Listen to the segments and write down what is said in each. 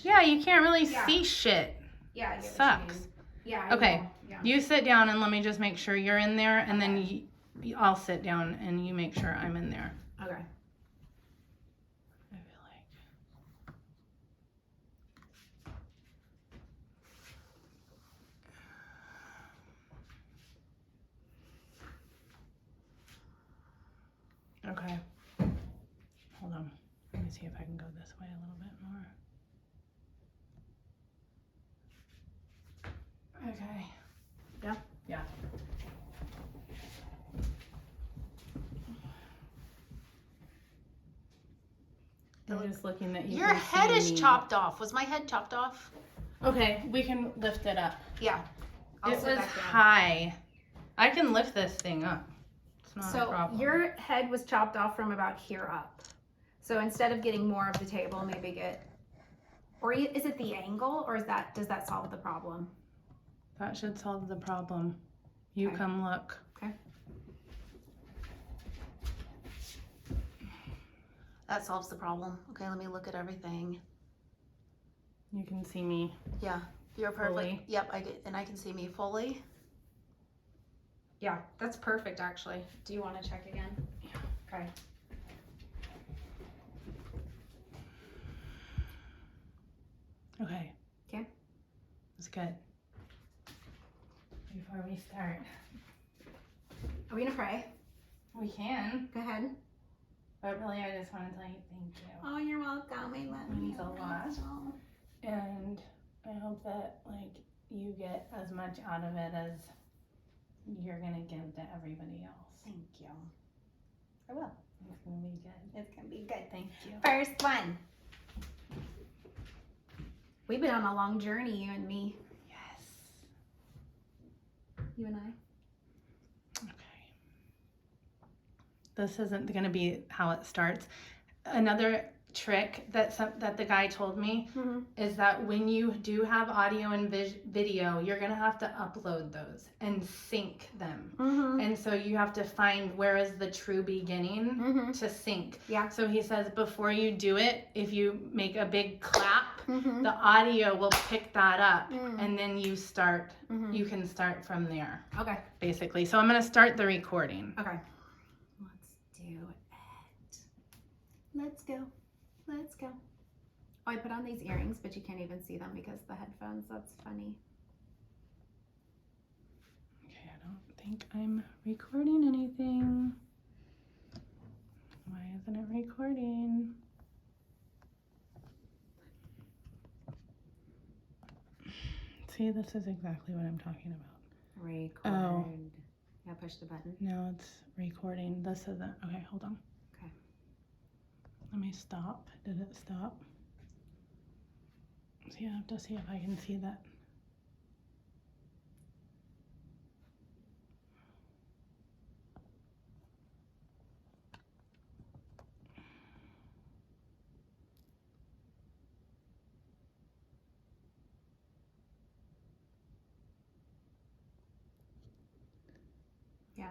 Yeah, you can't really see shit. Yeah, I get Sucks. what you mean. Yeah. Okay, Yeah. you sit down and let me just make sure you're in there, and then I'll sit down and you make sure I'm in there. Okay. I feel like. Okay. Hold on. Let me see if I can go this way a little bit more. Okay. Yeah? Yeah. I'm just looking that you Your can head see is me. chopped off. Was my head chopped off? Okay, we can lift it up. Yeah. It was high. I can lift this thing up. It's not a problem. So your head was chopped off from about here up. So instead of getting more of the table, maybe get, or is it the angle, or does that solve the problem? That should solve the problem. You Okay. come look. Okay. That solves the problem. Okay, let me look at everything. You can see me. Yeah, you're perfect. Fully. Yep, I can see me fully. Yeah, that's perfect actually. Do you want to check again? Yeah. Okay. Okay. Okay. That's good. Before we start. Are we gonna pray? We can. Go ahead. But really, I just want to tell you thank you. Oh, you're welcome. I love you. Means a lot. And I hope that, like, you get as much out of it as you're going to give to everybody else. Thank you. I will. It's going to be good. It's gonna be good. Thank you. First one. We've been on a long journey, you and me. Yes. You and I. Okay. This isn't going to be how it starts. Another trick that the guy told me is that when you do have audio and video, you're going to have to upload those and sync them. And so you have to find where is the true beginning to sync. Yeah. So he says before you do it, if you make a big clap, the audio will pick that up and then you start, you can start from there. Okay. Basically. So I'm going to start the recording. Okay. Let's do it. Let's go. Let's go. Oh, I put on these earrings, but you can't even see them because of the headphones. That's funny. Okay, I don't think I'm recording anything. Why isn't it recording? See, this is exactly what I'm talking about. Record. Oh. Yeah, push the button. No, it's recording. This isn't. Okay, hold on. Okay. Let me stop. Did it stop? See, I have to see if I can see that. Yeah.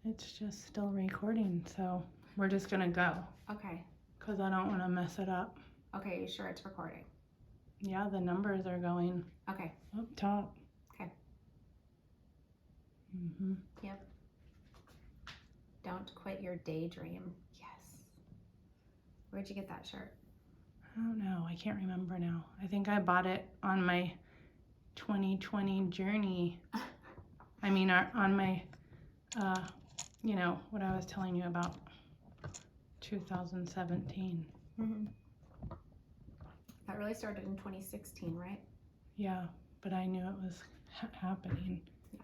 It's just still recording, so we're just gonna go. Okay. Because I don't want to mess it up. Okay, you sure it's recording? Yeah, the numbers are going Okay. up top. Okay. Yep. Don't quit your daydream. Yes. Where'd you get that shirt? I don't know. I can't remember now. I think I bought it on my 2020 journey. I mean, on my, you know, what I was telling you about 2017. That really started in 2016, right? Yeah, but I knew it was happening. Yeah.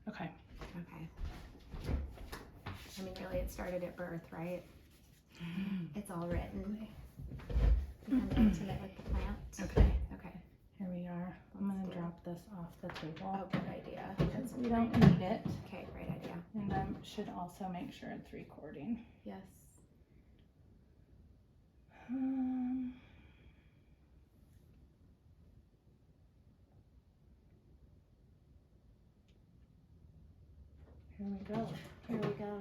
Okay. Okay. I mean, really, it started at birth, right? It's all written. Become intimate with the plant. Okay. Okay. Here we are. I'm going to drop this off the table. Oh, good idea. Because we don't need it. Okay, great idea. And I should also make sure it's recording. Yes. Here we go. Here we go.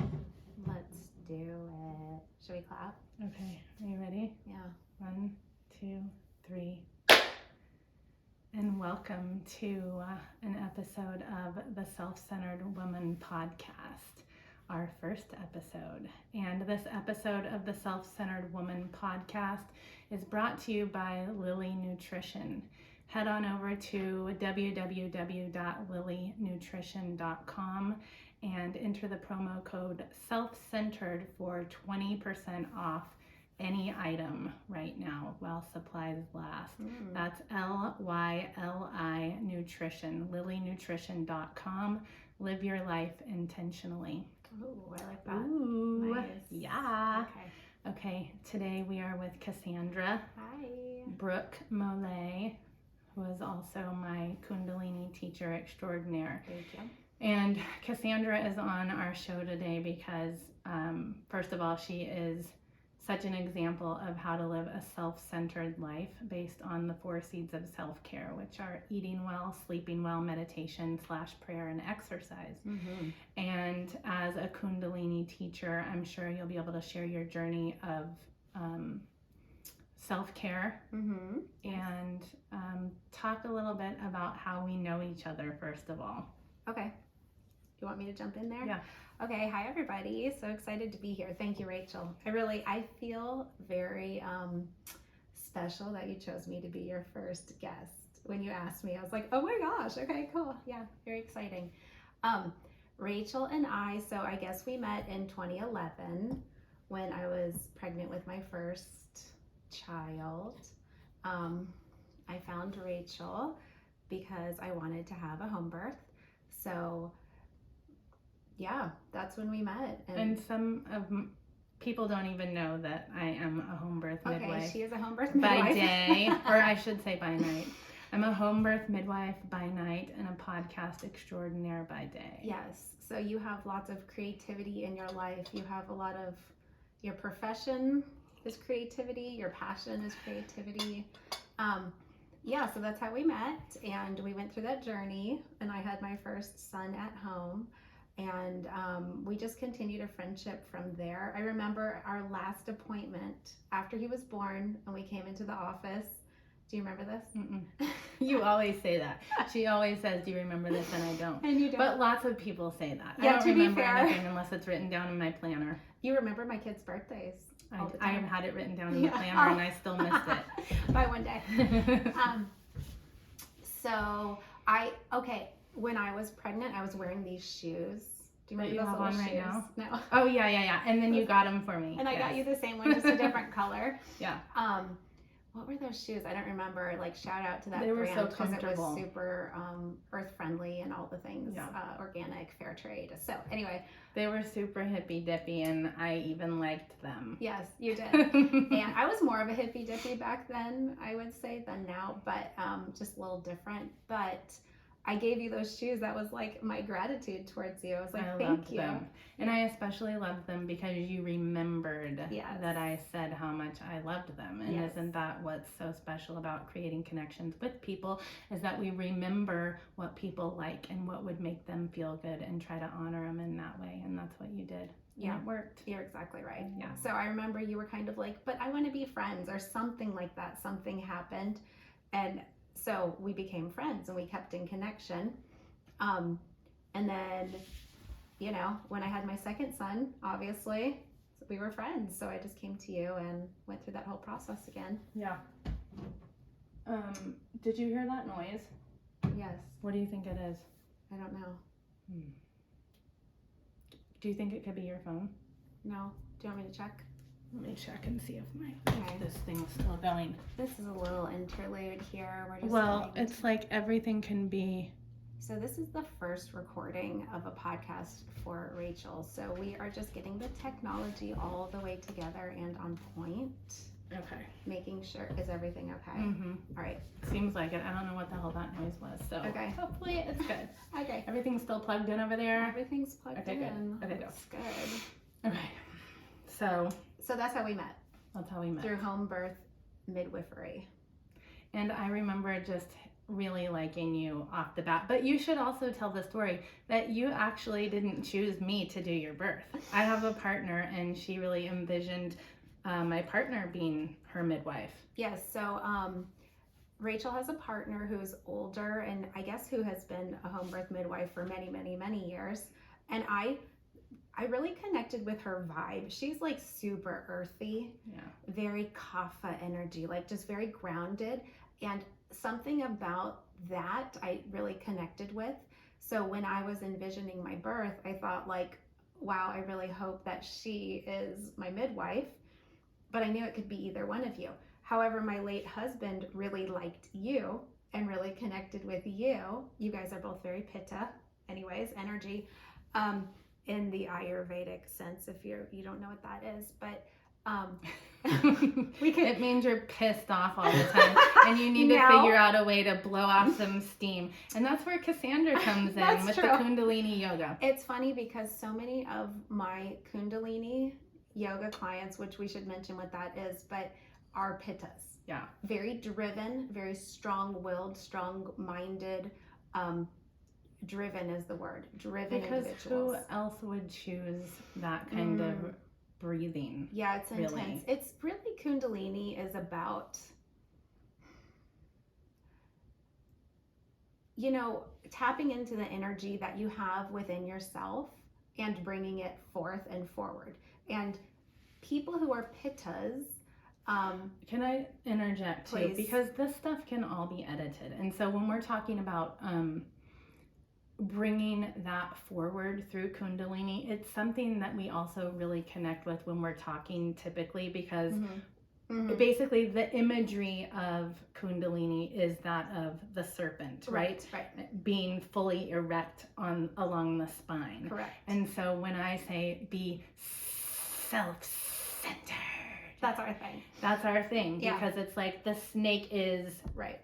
Let's do it. Should we clap? Okay, are you ready? Yeah. 1, 2, 3. And welcome to an episode of the Self-Centered Woman podcast, our first episode. And this episode of the Self-Centered Woman podcast is brought to you by Lily Nutrition. Head on over to www.lilynutrition.com and enter the promo code SELF-CENTERED for 20% off any item right now while supplies last. That's LYLI Nutrition, lilynutrition.com. Live your life intentionally. Ooh, I like that. Ooh, Nice. yeah. Okay. Okay, today we are with Kassandra Hi. Molle, who is also my Kundalini teacher extraordinaire. Thank you. And Kassandra is on our show today because, first of all, she is such an example of how to live a self-centered life based on the 4 seeds of self-care, which are eating well, sleeping well, meditation / prayer and exercise. Mm-hmm. And as a Kundalini teacher, I'm sure you'll be able to share your journey of self-care and talk a little bit about how we know each other, first of all. Okay. You want me to jump in there? Yeah. Okay. Hi, everybody. So excited to be here. Thank you, Rachel. I feel very special that you chose me to be your first guest. When you asked me, I was like, oh my gosh. Okay, cool. Yeah, very exciting. Rachel and I, so I guess we met in 2011 when I was pregnant with my first child. I found Rachel because I wanted to have a home birth. So yeah, that's when we met. And some of people don't even know that I am a home birth midwife. Okay, she is a home birth midwife. By day, or I should say by night. I'm a home birth midwife by night and a podcast extraordinaire by day. Yes, so you have lots of creativity in your life. You have a lot of, your profession is creativity, your passion is creativity. Yeah, so that's how we met, and we went through that journey, and I had my first son at home, and we just continued a friendship from there. I remember our last appointment after he was born, and we came into the office. Do you remember this? You always say that. She always says, do you remember this? And I don't. And you don't. But lots of people say that. Yeah, I don't to be remember fair. anything unless it's written down in my planner. You remember my kids' birthdays. I have had it written down in the planner and I still missed it. By one day. So when I was pregnant, I was wearing these shoes. Do you remember those little on shoes? right now? No. Oh yeah. And then you got them for me. And I got you the same one, just a different color. Yeah. What were those shoes? I don't remember. Like, shout out to that They were brand so because it comfortable. was super earth friendly and all the things, Yeah. organic, fair trade. So anyway, They were super hippy dippy and I even liked them. yes, you did. And I was more of a hippy dippy back then, I would say, than now, but just a little different. But I gave you those shoes. That was like my gratitude towards you. I was like, I thank loved you. them. And I especially loved them because you remembered Yes. that I said how much I loved them. And Yes. isn't that what's so special about creating connections with people, is that we remember what people like and what would make them feel good and try to honor them in that way. And that's what you did. Yeah. And it worked. You're exactly right. Yeah. So I remember you were kind of like, but I want to be friends or something like that. Something happened. And so we became friends and we kept in connection. And then, when I had my second son, obviously, we were friends. So I just came to you and went through that whole process again. Yeah. Did you hear that noise? Yes. What do you think it is? I don't know. Do you think it could be your phone? No. Do you want me to check? Let me check and see if Okay. this thing's still going. This is a little interlude here. We're just Well, trying to- it's like everything can be. So this is the first recording of a podcast for Rachel. So we are just getting the technology all the way together and on point. Okay. Making sure, is everything okay? Mm-hmm. All right. Seems like it. I don't know what the hell that noise was. So Okay. hopefully it's good. Okay. Everything's still plugged in over there. Everything's plugged Okay, good. in. Okay, go. That's good. Okay. So that's how we met. that's how we met. Through home birth midwifery. And I remember just really liking you off the bat. But you should also tell the story that you actually didn't choose me to do your birth. I have a partner, and she really envisioned my partner being her midwife. Yes. So Rachel has a partner who's older, and I guess who has been a home birth midwife for many, many, many years. And I really connected with her vibe. She's like super earthy, very kapha energy, like just very grounded. And something about that I really connected with. So when I was envisioning my birth, I thought like, wow, I really hope that she is my midwife. But I knew it could be either one of you. However, my late husband really liked you and really connected with you. You guys are both very pitta, anyways, energy. In the Ayurvedic sense, if you don't know what that is, but it means you're pissed off all the time, and you need to figure out a way to blow off some steam, and that's where Kassandra comes in with the Kundalini yoga. It's funny because so many of my Kundalini yoga clients, which we should mention what that is, but are pittas. Yeah, very driven, very strong-willed, strong-minded. Driven is the word. Driven because individuals. Who else would choose that kind of breathing? Yeah, it's intense. Really. It's really Kundalini is about, tapping into the energy that you have within yourself and bringing it forth and forward. And people who are pittas, can I interject too? Please. Because this stuff can all be edited, and so when we're talking about bringing that forward through Kundalini, it's something that we also really connect with when we're talking typically, because basically the imagery of Kundalini is that of the serpent, right? Being fully erect along the spine. Correct. And so when I say be self-centered, that's our thing. That's our thing, because it's like the snake is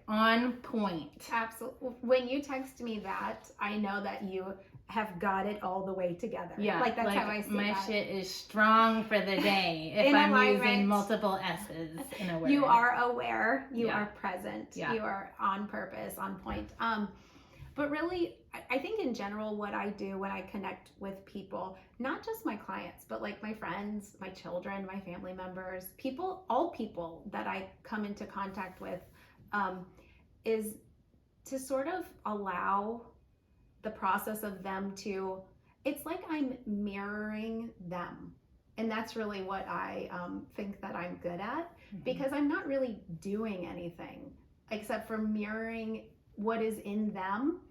on point. Absolutely. When you text me that, I know that you have got it all the way together. Yeah, like that's how I see my that. shit is strong for the day if I'm using multiple S's in a word. You are aware. You are present. You are on purpose, on point. But really, I think in general, what I do when I connect with people, not just my clients, but like my friends, my children, my family members, all people that I come into contact with, is to sort of allow the process of them to, it's like I'm mirroring them. And that's really what I think that I'm good at, because I'm not really doing anything except for mirroring what is in them.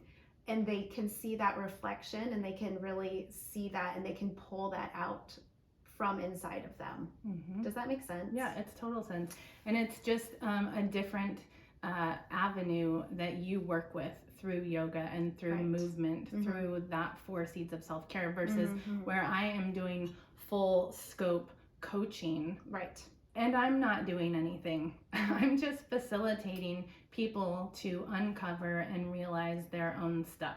And they can see that reflection, and they can really see that, and they can pull that out from inside of them. Does that make sense? Yeah, it's total sense. And it's just a different avenue that you work with through yoga and through movement, through that 4 seeds of self-care versus where I am doing full scope coaching. Right. And I'm not doing anything. I'm just facilitating people to uncover and realize their own stuff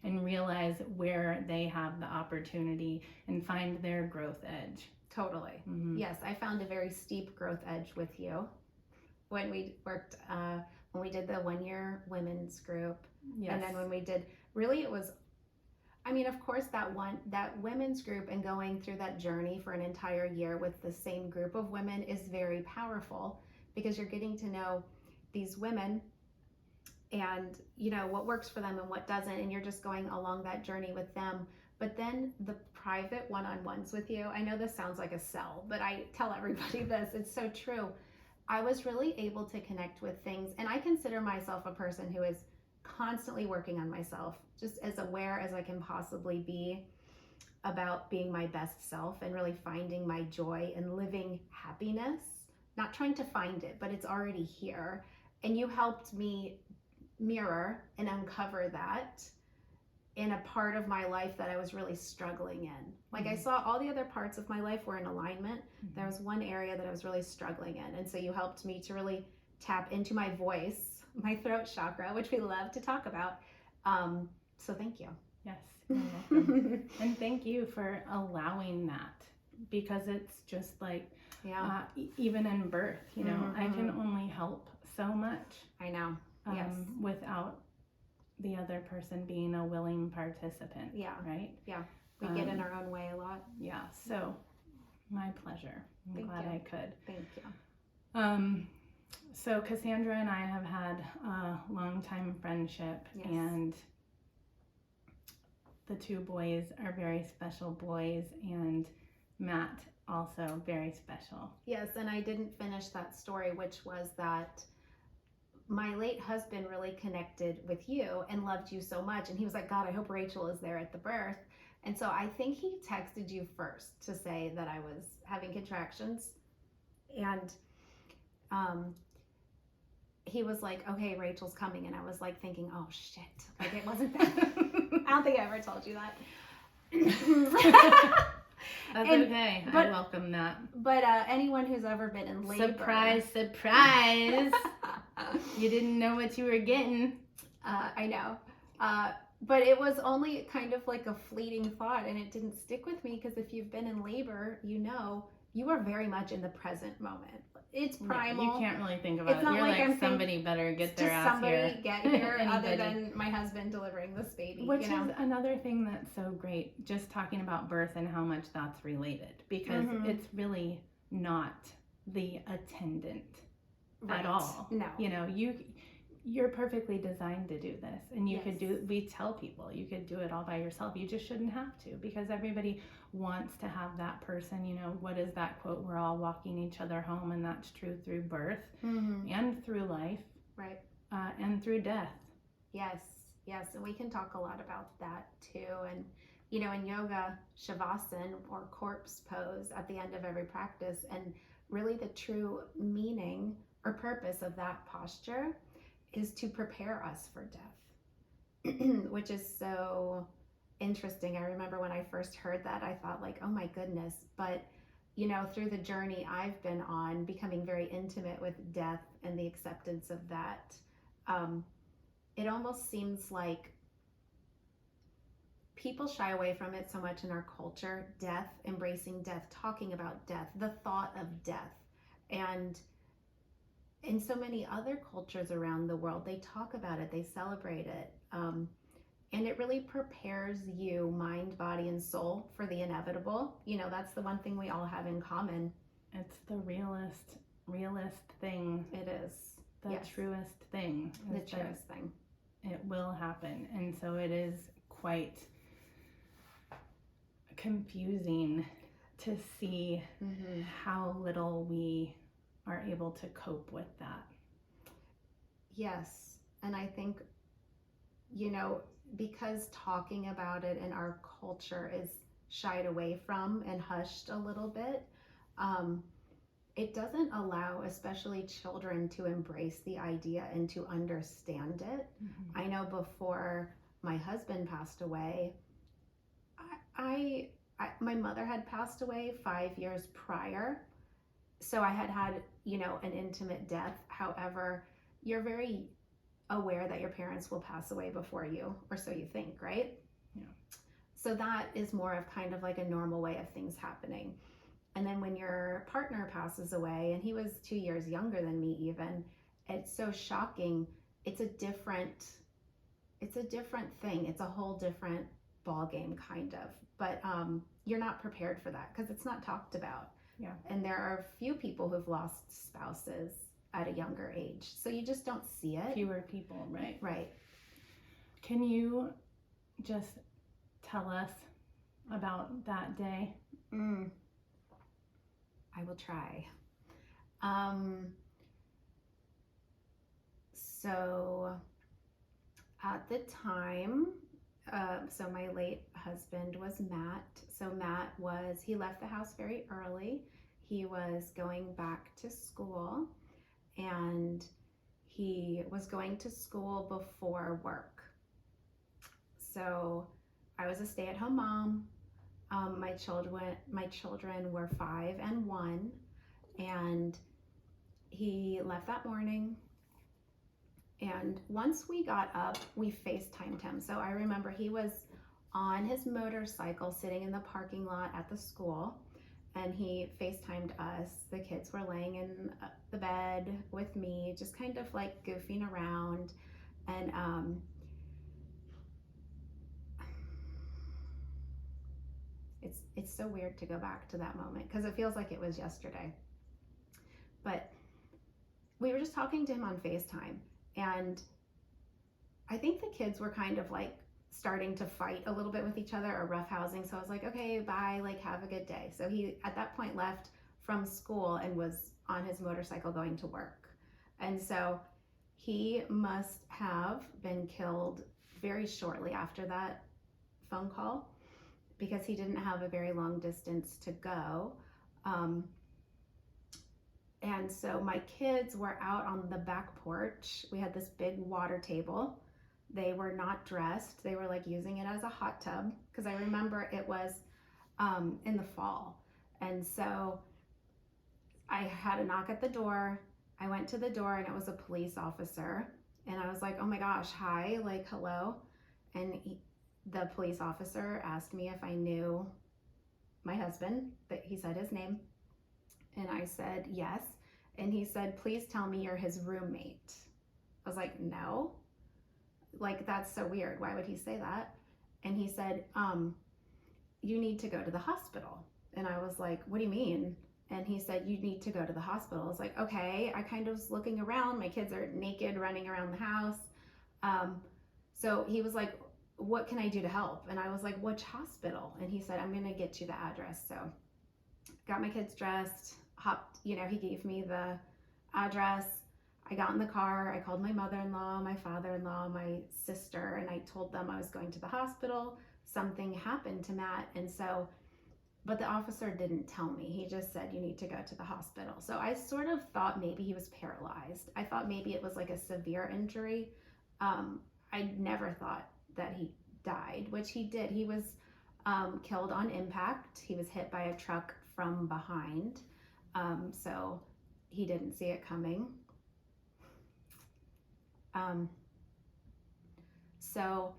and realize where they have the opportunity and find their growth edge. Totally. Yes, I found a very steep growth edge with you when we worked, when we did the 1-year women's group. Yes. And then when we did, really it was, I mean, of course, that women's group and going through that journey for an entire year with the same group of women is very powerful, because you're getting to know these women and what works for them and what doesn't, and you're just going along that journey with them. But then the private one-on-ones with you, I know this sounds like a sell, but I tell everybody this, it's so true. I was really able to connect with things, and I consider myself a person who is constantly working on myself, just as aware as I can possibly be about being my best self and really finding my joy and living happiness, not trying to find it, but it's already here. And you helped me mirror and uncover that in a part of my life that I was really struggling in. Like I saw all the other parts of my life were in alignment. There was one area that I was really struggling in. And so you helped me to really tap into my voice, my throat chakra, which we love to talk about. So thank you. Yes, you're welcome. And thank you for allowing that, because it's just like, even in birth, I can only help so much. I know. Yes. without the other person being a willing participant. Yeah. Right? Yeah. We get in our own way a lot. Yeah. So, my pleasure. I'm glad I could. Thank you. So Kassandra and I have had a long time friendship, Yes. and the two boys are very special boys, and Matt also very special. Yes, and I didn't finish that story, which was that my late husband really connected with you and loved you so much, and he was like, God, I hope Rachel is there at the birth. And so I think he texted you first to say that I was having contractions, and he was like, okay, Rachel's coming, and I was like thinking, oh shit, like it wasn't that. I don't think I ever told you that. That's okay. I welcome that. But anyone who's ever been in labor, surprise, you didn't know what you were getting. I know. But it was only kind of like a fleeting thought, and it didn't stick with me, because if you've been in labor, you know you are very much in the present moment. It's primal. Yeah, you can't really think about it's it. Not You're like somebody better get their ass here. Somebody get here other than my husband delivering this baby. Which is another thing that's so great, just talking about birth and how much that's related, because it's really not the attendant at all. No. You know, you're perfectly designed to do this, and you could we tell people you could do it all by yourself. You just shouldn't have to, because everybody wants to have that person. You know, what is that quote? We're all walking each other home, and that's true through birth and through life, right? And through death. Yes, and we can talk a lot about that too. And you know, in yoga, shavasana or corpse pose at the end of every practice, and really the true meaning or purpose of that posture is to prepare us for death, which is so interesting. I remember when I first heard that, I thought like, oh my goodness. But you know, through the journey I've been on, becoming very intimate with death and the acceptance of that, it almost seems like people shy away from it so much in our culture. Death, embracing death, talking about death, the thought of death. And in so many other cultures around the world, they talk about it, they celebrate it, and it really prepares you, mind, body, and soul, for the inevitable. You know, that's the one thing we all have in common. It's the realist thing. It is the truest thing. The truest thing. It will happen, and so it is quite confusing to see how little we are able to cope with that. Yes, and I think, you know, because talking about it in our culture is shied away from and hushed a little bit, it doesn't allow especially children to embrace the idea and to understand it. I know before my husband passed away, my mother had passed away 5 years prior. So I had, you know, an intimate death. However, you're very aware that your parents will pass away before you, or so you think, right? Yeah. So that is more of kind of like a normal way of things happening. And then when your partner passes away, and he was 2 years younger than me even, it's so shocking. It's a different thing. It's a whole different ball game, kind of. But you're not prepared for that because it's not talked about. Yeah. And there are few people who've lost spouses at a younger age. So you just don't see it. Fewer people, right? Right. Can you just tell us about that day? I will try. So at the time, so my late husband was Matt. So Matt he left the house very early. He was going back to school, and he was going to school before work. So I was a stay-at-home mom. My children were 5 and 1, and he left that morning. And once we got up, we FaceTimed him. So I remember he was on his motorcycle sitting in the parking lot at the school, and he FaceTimed us. The kids were laying in the bed with me, just kind of like goofing around. And it's so weird to go back to that moment because it feels like it was yesterday. But we were just talking to him on FaceTime, and I think the kids were kind of like starting to fight a little bit with each other or roughhousing. So I was like, okay, bye, like have a good day. So he at that point left from school and was on his motorcycle going to work. And so he must have been killed very shortly after that phone call because he didn't have a very long distance to go. And so my kids were out on the back porch. We had this big water table. They were not dressed. They were like using it as a hot tub because I remember it was in the fall. And so I had a knock at the door. I went to the door and it was a police officer. And I was like, oh my gosh, hi, like hello. And the police officer asked me if I knew my husband, that he said his name. And I said, yes. And he said, please tell me you're his roommate. I was like, no. Like, that's so weird. Why would he say that? And he said, you need to go to the hospital. And I was like, what do you mean? And he said, you need to go to the hospital. I was like, okay. I kind of was looking around. My kids are naked running around the house. So he was like, what can I do to help? And I was like, which hospital? And he said, I'm going to get you the address. So got my kids dressed, hopped, he gave me the address. I got in the car. I called my mother-in-law, my father-in-law, my sister, and I told them I was going to the hospital. Something happened to Matt. And so, but the officer didn't tell me. He just said, you need to go to the hospital. So I sort of thought maybe he was paralyzed. I thought maybe it was like a severe injury. I never thought that he died, which he did. He was killed on impact. He was hit by a truck from behind. So he didn't see it coming. So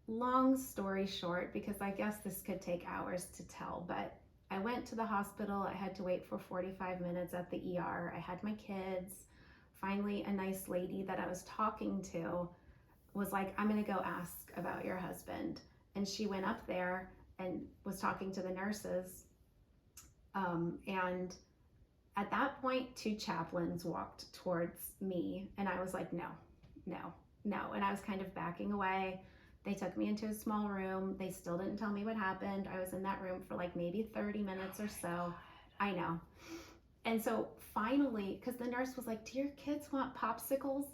long story short, because I guess this could take hours to tell, but I went to the hospital. I had to wait for 45 minutes at the ER. I had my kids. Finally, a nice lady that I was talking to was like, I'm going to go ask about your husband. And she went up there and was talking to the nurses. And at that point, two chaplains walked towards me, and I was like, no. And I was kind of backing away. They took me into a small room. They still didn't tell me what happened. I was in that room for like maybe 30 minutes or so. God. I know. And so finally, because the nurse was like, do your kids want popsicles?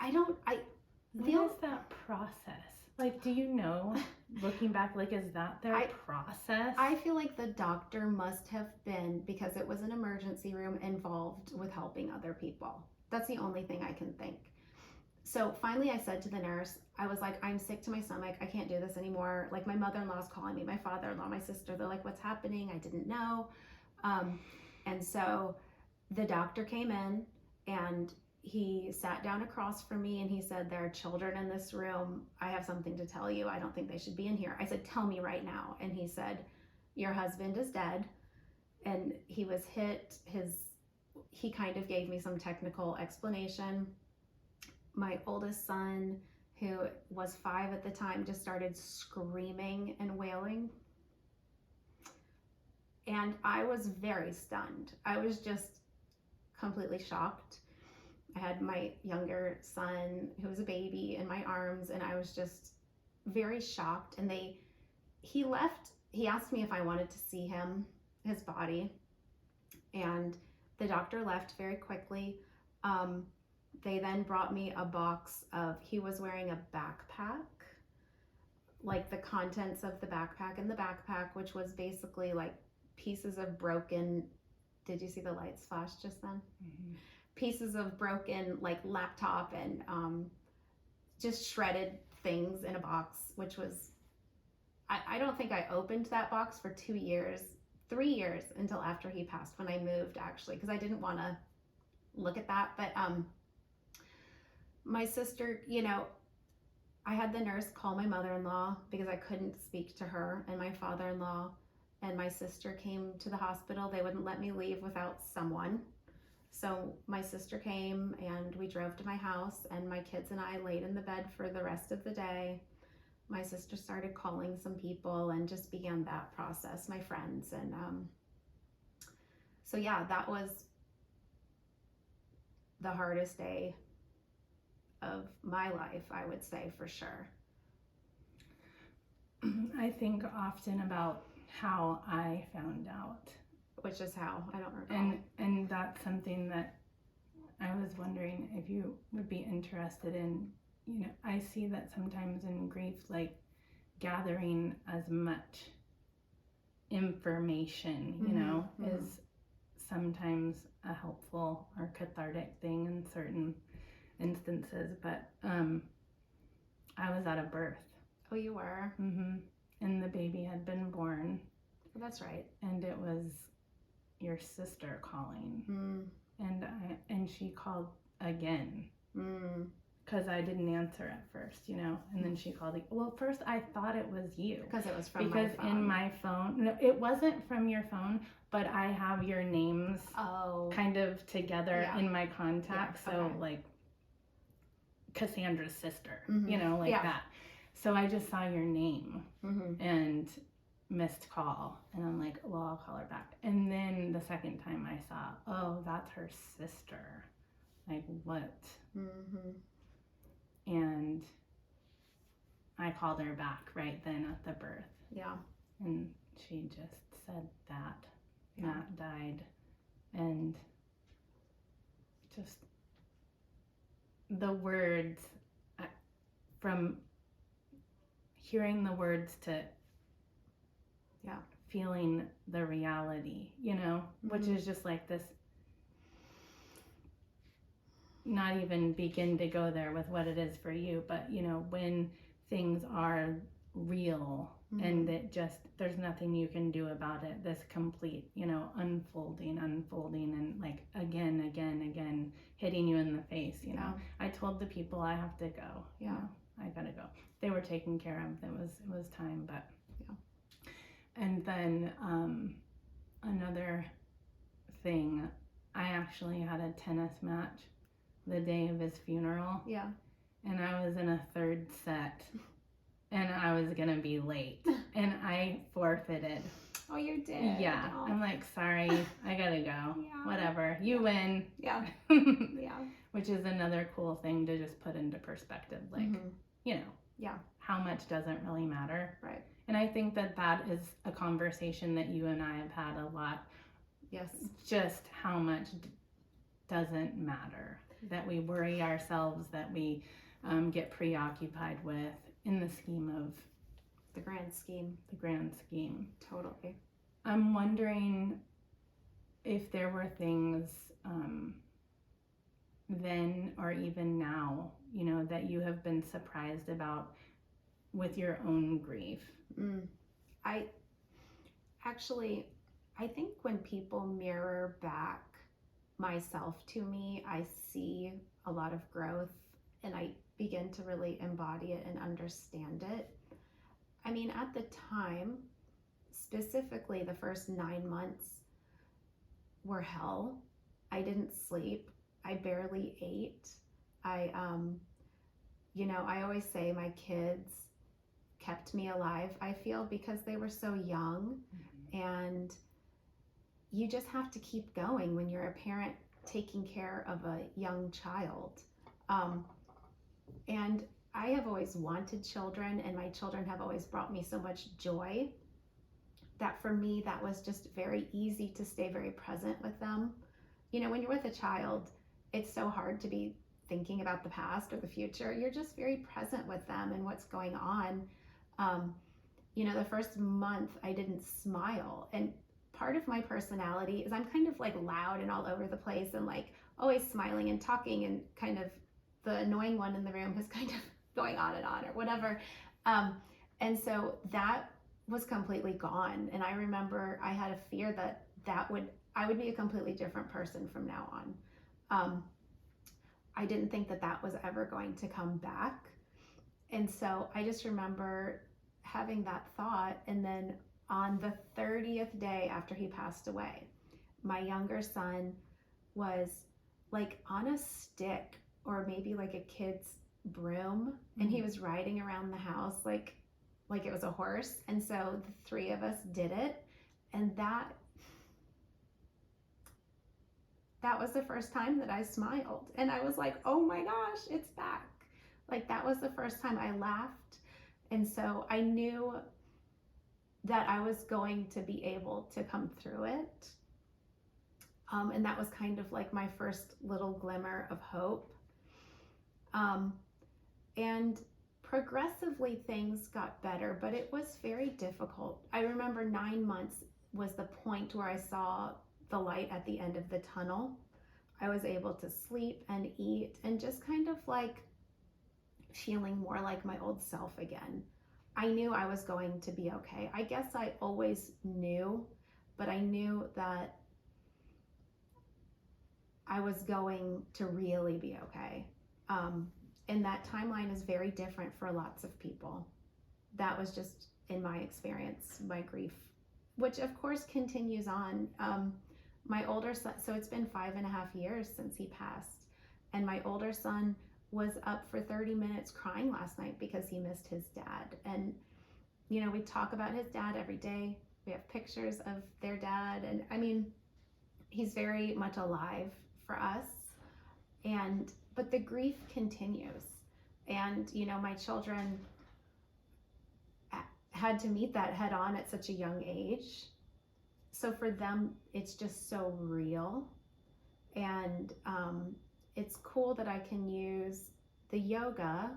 What is that process? Like, do you know, looking back, like, is that their process? I feel like the doctor must have been, because it was an emergency room, involved with helping other people. That's the only thing I can think. So finally I said to the nurse, I was like, I'm sick to my stomach. I can't do this anymore. Like, my mother-in-law's calling me, my father-in-law, my sister. They're like, what's happening? I didn't know. And so the doctor came in and he sat down across from me and he said, there are children in this room. I have something to tell you. I don't think they should be in here. I said, tell me right now. And he said, your husband is dead. And he was hit. He kind of gave me some technical explanation. My oldest son, who was 5 at the time, just started screaming and wailing. And I was very stunned. I was just completely shocked. I had my younger son, who was a baby, in my arms, and I was just very shocked. And he left. He asked me if I wanted to see his body, and the doctor left very quickly. They then brought me a box he was wearing a backpack, like the contents of the backpack in the backpack, which was basically like pieces of broken, did you see the lights flash just then? Mm-hmm. Pieces of broken like laptop and just shredded things in a box, which was, I don't think I opened that box for 2 years, 3 years until after he passed, when I moved actually, because I didn't want to look at that. But my sister, I had the nurse call my mother-in-law because I couldn't speak to her, and my father-in-law, and my sister came to the hospital. They wouldn't let me leave without someone. So my sister came and we drove to my house, and my kids and I laid in the bed for the rest of the day. My sister started calling some people and just began that process, my friends. And so yeah, that was the hardest day of my life, I would say, for sure. I think often about how I found out. Which is how? I don't recall. And that's something that I was wondering if you would be interested in. You know, I see that sometimes in grief, like gathering as much information, you know, is sometimes a helpful or cathartic thing in certain instances. But I was at a birth. Oh, you were? And the baby had been born. Oh, that's right. And it was your sister calling. And she called again. Because I didn't answer at first, you know, and then she called. Well, first I thought it was you. Because it was from my phone. Because in my phone, no, it wasn't from your phone, but I have your names kind of together in my contacts. Yeah, so like Kassandra's sister, you know, like that. So I just saw your name and missed call, and I'm like, well, I'll call her back. And then the second time I saw, oh, that's her sister. Like, what? And I called her back right then at the birth. Yeah. And she just said that Matt died. And just the words, from hearing the words to feeling the reality, you know, which is just like this, not even begin to go there with what it is for you, but you know, when things are real and it just, there's nothing you can do about it, this complete, you know, unfolding and like again hitting you in the face, you know. I told the people I have to go. You know, I gotta go. They were taken care of. It was time, but and then another thing, I actually had a tennis match the day of his funeral. Yeah. And I was in a third set and I was gonna be late and I forfeited. Oh, you did? Yeah. Oh. I'm like, sorry, I gotta go. Whatever. You win. Yeah. Which is another cool thing to just put into perspective. Like, you know, how much doesn't really matter. Right. And I think that is a conversation that you and I have had a lot. Yes. Just how much doesn't matter. That we worry ourselves, that we get preoccupied with in the scheme of the grand scheme. The grand scheme. Totally. I'm wondering if there were things then or even now, you know, that you have been surprised about with your own grief. I think when people mirror back myself to me, I see a lot of growth and I begin to really embody it and understand it. I mean, at the time, specifically the first 9 months were hell. I didn't sleep. I barely ate. You know, I always say my kids kept me alive, I feel, because they were so young. And you just have to keep going when you're a parent taking care of a young child. And I have always wanted children, and my children have always brought me so much joy that for me, that was just very easy to stay very present with them. You know, when you're with a child, it's so hard to be thinking about the past or the future. You're just very present with them and what's going on. You know, the first month I didn't smile, and part of my personality is I'm kind of like loud and all over the place and like always smiling and talking, and kind of the annoying one in the room who's kind of going on and on or whatever. And so that was completely gone. And I remember I had a fear that I would be a completely different person from now on. I didn't think that was ever going to come back. And so I just remember having that thought, and then on the 30th day after he passed away, my younger son was like on a stick or maybe like a kid's broom, and he was riding around the house like it was a horse. And so the three of us did it, and that was the first time that I smiled, and I was like, oh my gosh, it's back. Like that was the first time I laughed. And so I knew that I was going to be able to come through it. And that was kind of like my first little glimmer of hope. And progressively things got better, but it was very difficult. I remember 9 months was the point where I saw the light at the end of the tunnel. I was able to sleep and eat and just kind of like feeling more like my old self again. I knew I was going to be okay. I guess I always knew, but I knew that I was going to really be okay. And that timeline is very different for lots of people. That was just, in my experience, my grief, which of course continues on. My older son, so it's been 5.5 years since he passed, and my older son was up for 30 minutes crying last night because he missed his dad. And, you know, we talk about his dad every day. We have pictures of their dad. And I mean, he's very much alive for us. But the grief continues. And, you know, my children had to meet that head on at such a young age. So for them, it's just so real. And it's cool that I can use the yoga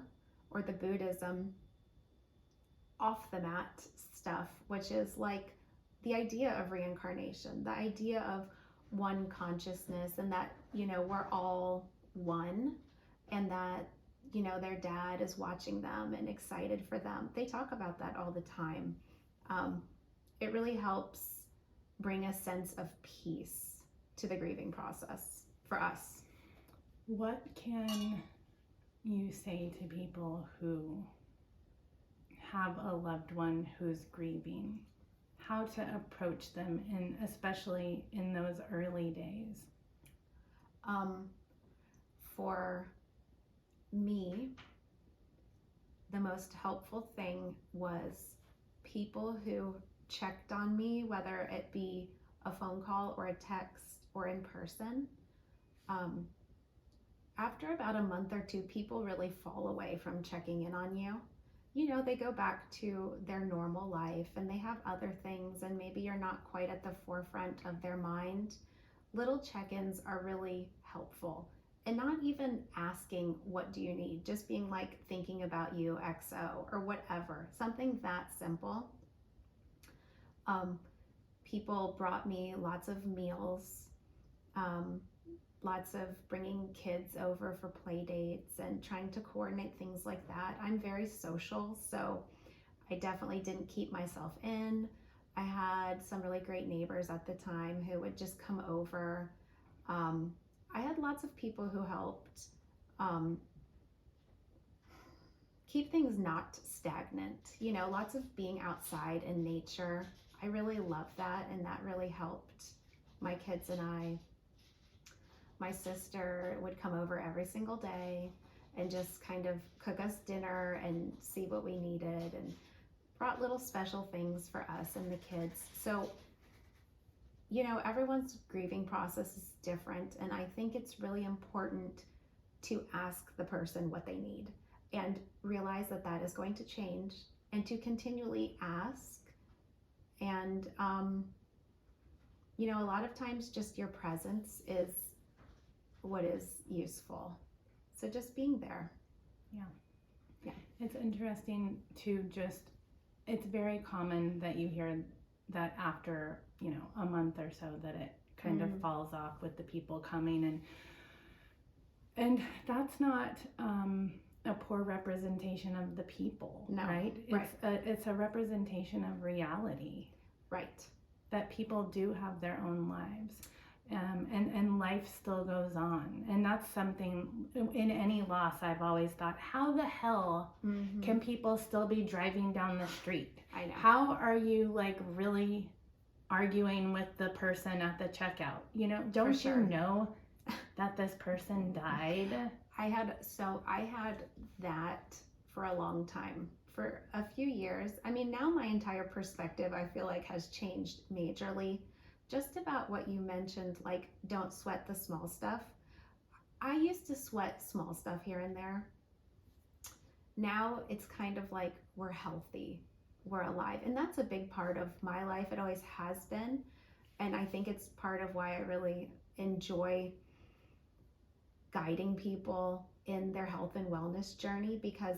or the Buddhism off the mat stuff, which is like the idea of reincarnation, the idea of one consciousness, and that, you know, we're all one, and that, you know, their dad is watching them and excited for them. They talk about that all the time. It really helps bring a sense of peace to the grieving process for us. What can you say to people who have a loved one who's grieving? How to approach them, and especially in those early days? For me, the most helpful thing was people who checked on me, whether it be a phone call or a text or in person. After about a month or two, people really fall away from checking in on you. You know, they go back to their normal life and they have other things, and maybe you're not quite at the forefront of their mind. Little check-ins are really helpful. And not even asking, what do you need? Just being like, thinking about you, XO, or whatever. Something that simple. People brought me lots of meals, lots of bringing kids over for play dates and trying to coordinate things like that. I'm very social, so I definitely didn't keep myself in. I had some really great neighbors at the time who would just come over. I had lots of people who helped keep things not stagnant. You know, lots of being outside in nature. I really love that, and that really helped my kids and I. My sister would come over every single day and just kind of cook us dinner and see what we needed, and brought little special things for us and the kids. So, you know, everyone's grieving process is different, and I think it's really important to ask the person what they need and realize that that is going to change, and to continually ask. And, you know, a lot of times just your presence is what is useful. So just being there. Yeah. It's interesting to just, it's very common that you hear that after, you know, a month or so that it kind of falls off with the people coming, and that's not a poor representation of the people. No, right? It's a representation of reality. Right. That people do have their own lives. And and life still goes on. And that's something in any loss I've always thought, how the hell can people still be driving down the street? I know. How are you like really arguing with the person at the checkout? You know, don't you know that this person died? I had that for a long time, for a few years. I mean, now my entire perspective, I feel like, has changed majorly. Just about what you mentioned, like, don't sweat the small stuff. I used to sweat small stuff here and there. Now it's kind of like we're healthy, we're alive. And that's a big part of my life. It always has been. And I think it's part of why I really enjoy guiding people in their health and wellness journey, because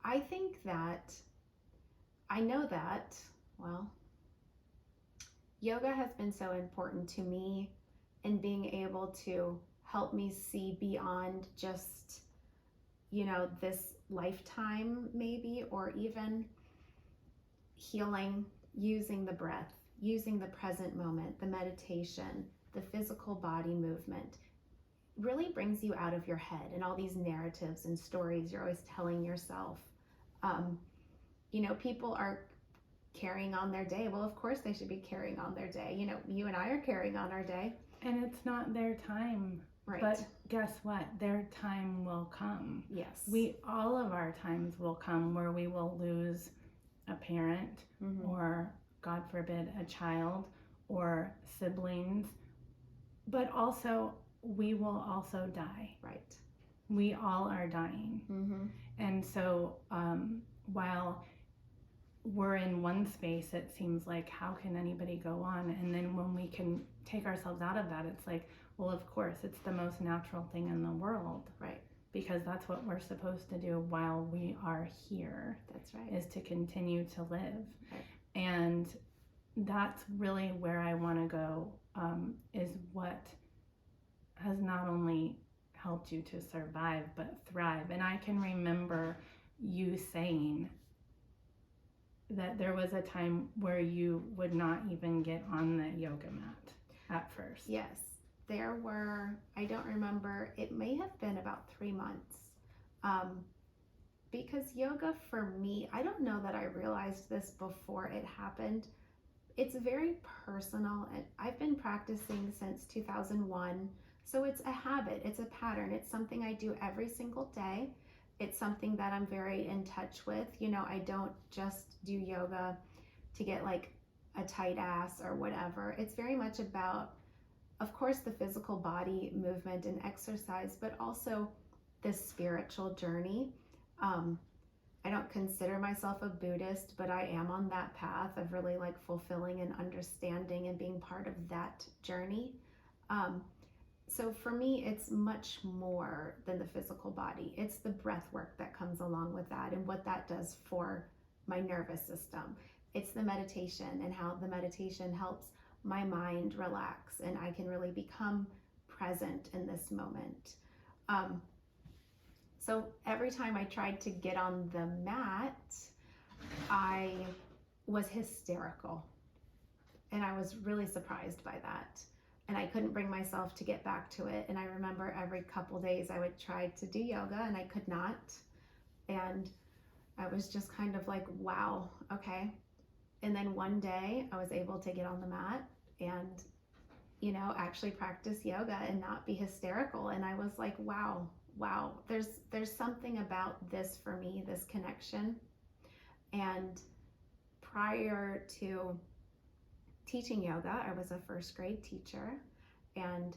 I think that, I know that, well, yoga has been so important to me in being able to help me see beyond just, you know, this lifetime maybe, or even healing using the breath, using the present moment, the meditation, the physical body movement. Really brings you out of your head and all these narratives and stories you're always telling yourself. You know, people are carrying on their day. Well, of course they should be carrying on their day. You know, you and I are carrying on our day. And it's not their time. Right. But guess what? Their time will come. Yes. All of our times will come where we will lose a parent, or, God forbid, a child or siblings. But also, we will also die. Right. We all are dying. And so while we're in one space, it seems like, how can anybody go on? And then when we can take ourselves out of that, it's like, well, of course, it's the most natural thing in the world. Right. Because that's what we're supposed to do while we are here. That's right. Is to continue to live. Right. And that's really where I want to go, is what has not only helped you to survive, but thrive. And I can remember you saying that there was a time where you would not even get on the yoga mat at first. Yes. There were, I don't remember, it may have been about 3 months. Because yoga for me, I don't know that I realized this before it happened. It's very personal, and I've been practicing since 2001. So it's a habit, it's a pattern, it's something I do every single day. It's something that I'm very in touch with. You know, I don't just do yoga to get like a tight ass or whatever. It's very much about, of course, the physical body movement and exercise, but also the spiritual journey. I don't consider myself a Buddhist, but I am on that path of really like fulfilling and understanding and being part of that journey. So for me, it's much more than the physical body. It's the breath work that comes along with that and what that does for my nervous system. It's the meditation and how the meditation helps my mind relax and I can really become present in this moment. So every time I tried to get on the mat, I was hysterical. And I was really surprised by that. And I couldn't bring myself to get back to it. And I remember every couple days I would try to do yoga and I could not. And I was just kind of like, wow, okay. And then one day I was able to get on the mat and, you know, actually practice yoga and not be hysterical. And I was like, wow, there's something about this for me, this connection. And prior to teaching yoga, I was a first grade teacher, and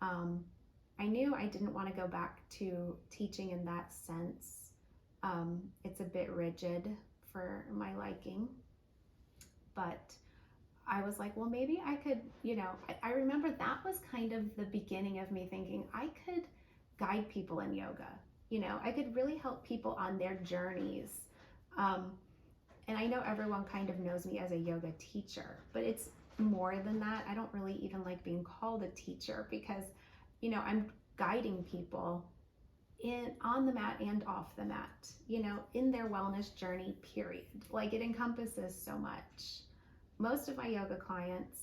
I knew I didn't want to go back to teaching in that sense. It's a bit rigid for my liking, but I was like, well, maybe I could, you know, I remember that was kind of the beginning of me thinking I could guide people in yoga. You know, I could really help people on their journeys. And I know everyone kind of knows me as a yoga teacher, but it's more than that. I don't really even like being called a teacher because, you know, I'm guiding people on the mat and off the mat, you know, in their wellness journey, period. Like, it encompasses so much. Most of my yoga clients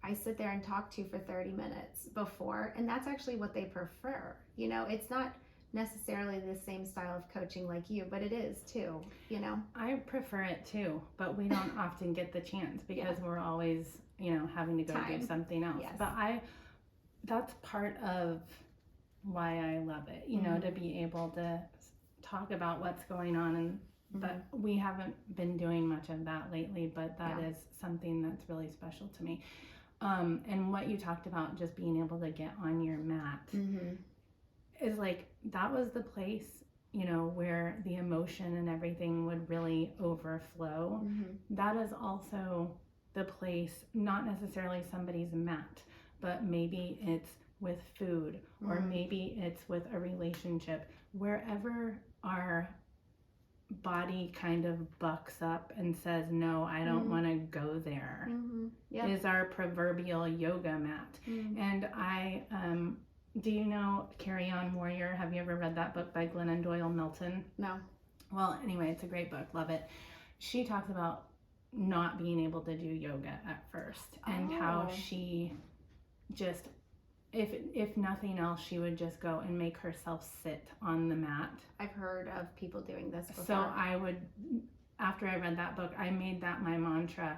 I sit there and talk to for 30 minutes before, and that's actually what they prefer. You know, it's not necessarily the same style of coaching like you, but it is too, you know. I prefer it too, but we don't often get the chance because we're always, you know, having to go do something else. Yes. But that's part of why I love it, you know, to be able to talk about what's going on. And but we haven't been doing much of that lately, but that is something that's really special to me. And what you talked about, just being able to get on your mat, is like, that was the place, you know, where the emotion and everything would really overflow. That is also the place, not necessarily somebody's mat, but maybe it's with food, or maybe it's with a relationship. Wherever our body kind of bucks up and says, no, I don't want to go there, is our proverbial yoga mat. And I do you know Carry On Warrior? Have you ever read that book by Glennon Doyle Milton? No. Well, anyway, it's a great book. Love it. She talks about not being able to do yoga at first, and how she just, if nothing else, she would just go and make herself sit on the mat. I've heard of people doing this before. So I would, after I read that book, I made that my mantra.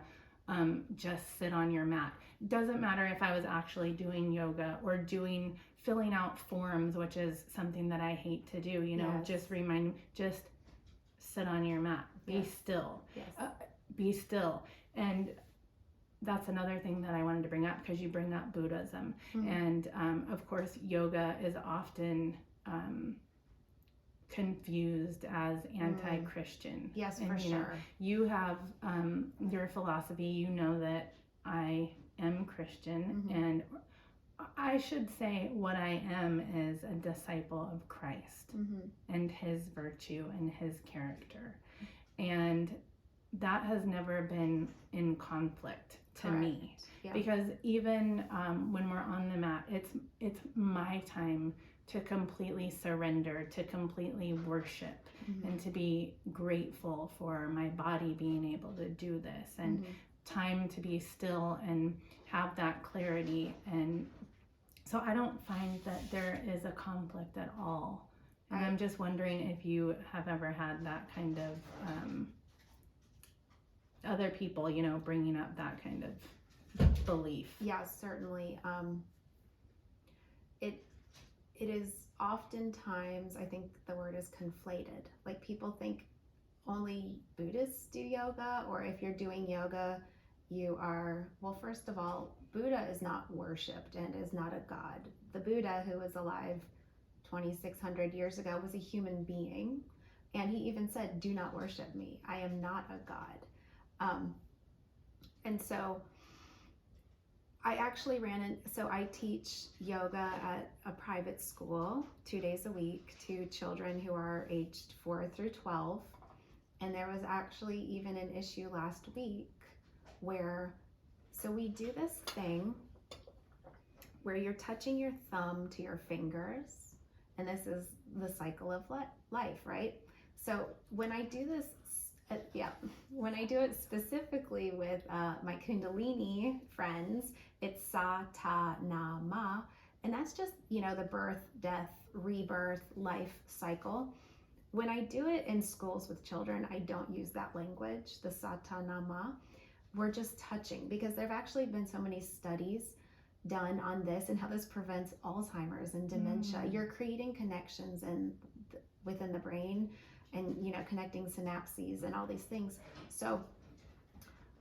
Just sit on your mat. Doesn't matter if I was actually doing yoga or filling out forms, which is something that I hate to do, you know. Just sit on your mat. Be still. Be still. And that's another thing that I wanted to bring up, because you bring up Buddhism. And of course, yoga is often confused as anti-Christian. Yes, and, for you know, sure. you have your philosophy. You know that I am Christian, and I should say what I am is a disciple of Christ and his virtue and his character. And that has never been in conflict to me, because even when we're on the mat, it's my time to completely surrender, to completely worship, and to be grateful for my body being able to do this, and time to be still and have that clarity. And so I don't find that there is a conflict at all. And I'm just wondering if you have ever had that kind of other people, you know, bringing up that kind of belief. Yeah, certainly. It is oftentimes, I think the word is conflated. Like, people think only Buddhists do yoga, or if you're doing yoga, you are, well, first of all, Buddha is not worshipped and is not a god. The Buddha, who was alive 2,600 years ago, was a human being. And he even said, do not worship me. I am not a god. And so I actually I teach yoga at a private school 2 days a week to children who are aged 4 through 12. And there was actually even an issue last week where, so we do this thing where you're touching your thumb to your fingers. And this is the cycle of life, right? So when I do this, when I do it specifically with my Kundalini friends, it's Sa, Ta, Na, Ma. And that's just, you know, the birth, death, rebirth, life cycle. When I do it in schools with children, I don't use that language, the Sa, Ta, Na, Ma. We're just touching, because there have actually been so many studies done on this and how this prevents Alzheimer's and dementia. You're creating connections within the brain, and, you know, connecting synapses and all these things. So,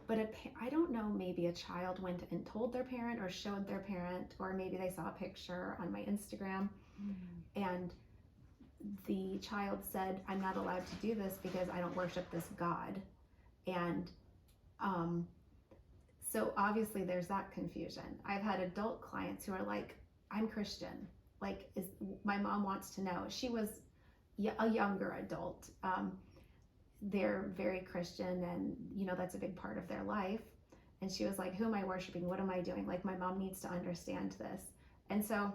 but I don't know, maybe a child went and told their parent or showed their parent, or maybe they saw a picture on my Instagram and the child said, I'm not allowed to do this because I don't worship this God. And so obviously there's that confusion. I've had adult clients who are like, I'm Christian. Like, my mom wants to know. She was a younger adult. They're very Christian, and, you know, that's a big part of their life. And she was like, who am I worshiping? What am I doing? Like, my mom needs to understand this. And so,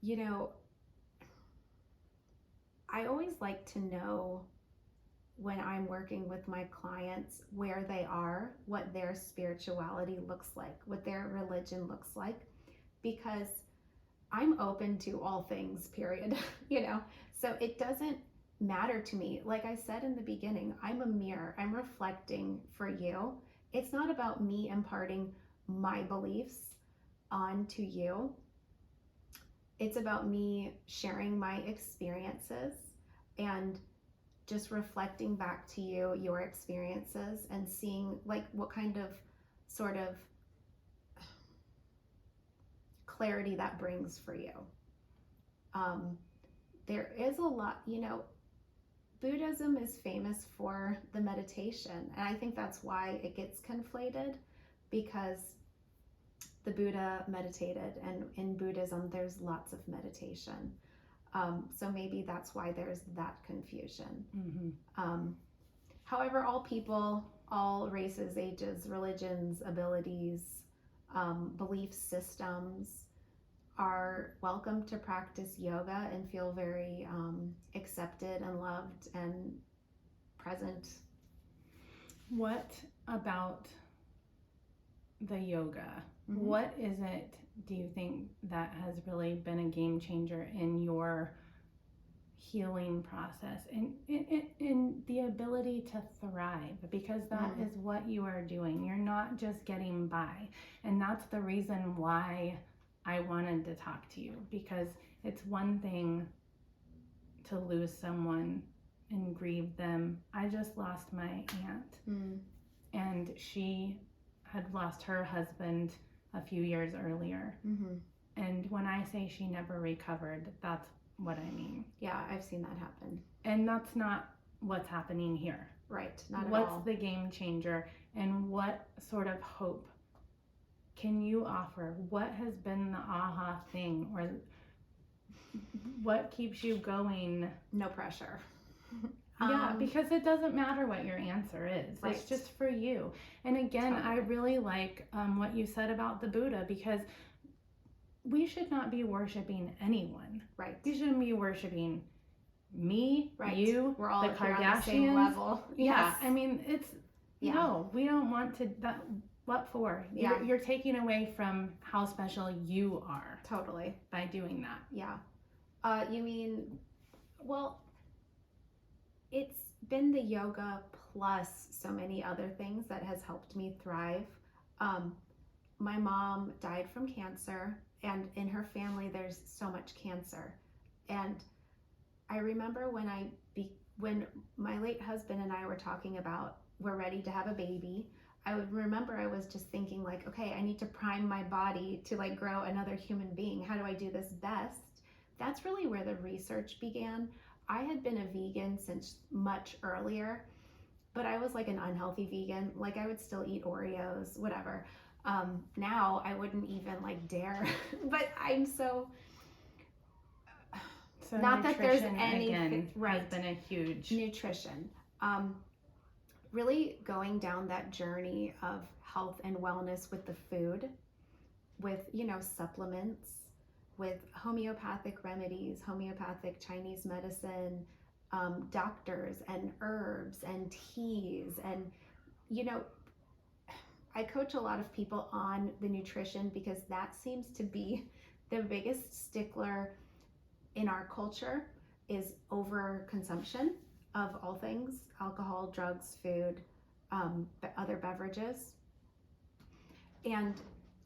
you know, I always like to know when I'm working with my clients where they are, what their spirituality looks like, what their religion looks like, because I'm open to all things, period. So it doesn't matter to me. Like I said in the beginning, I'm a mirror. I'm reflecting for you. It's not about me imparting my beliefs onto you. It's about me sharing my experiences and just reflecting back to you your experiences and seeing like what kind of sort of clarity that brings for you. There is a lot, Buddhism is famous for the meditation, and I think that's why it gets conflated, because the Buddha meditated, and in Buddhism there's lots of meditation. So maybe that's why there's that confusion. Mm-hmm. However, all people, all races, ages, religions, abilities, belief systems are welcome to practice yoga and feel very accepted and loved and present. What about the yoga? Mm-hmm. What is it, do you think, that has really been a game changer in your healing process and in the ability to thrive? Because that is what you are doing. You're not just getting by. And that's the reason why I wanted to talk to you, because it's one thing to lose someone and grieve them. I just lost my aunt, and she had lost her husband a few years earlier. And when I say she never recovered, that's what I mean. Yeah, I've seen that happen. And that's not what's happening here. Right, not at all. What's the game changer, and what sort of hope can you offer? What has been the aha thing, or what keeps you going? No pressure. Yeah, because it doesn't matter what your answer is. Right. It's just for you. And again, Totally. I really like what you said about the Buddha, because we should not be worshiping anyone. Right. We shouldn't be worshiping me, Right. you, We're all the here Kardashians. on the same level. Yeah, Yes. I mean, no, we don't want to. What for? Yeah. You're taking away from how special you are. Totally. By doing that. Yeah. You mean, well, it's been the yoga plus so many other things that has helped me thrive. My mom died from cancer, and in her family there's so much cancer. And I remember when my late husband and I were talking about we're ready to have a baby, I would remember I was just thinking like, okay, I need to prime my body to like grow another human being. How do I do this best? That's really where the research began. I had been a vegan since much earlier, but I was like an unhealthy vegan. Like I would still eat Oreos, whatever. Now I wouldn't even like dare, but I'm so not that there's anything, again, right, has been a huge nutrition. Really going down that journey of health and wellness with the food, with, supplements, with homeopathic remedies, homeopathic Chinese medicine, doctors and herbs and teas. And, I coach a lot of people on the nutrition because that seems to be the biggest stickler in our culture, is overconsumption of all things: alcohol, drugs, food, other beverages. And,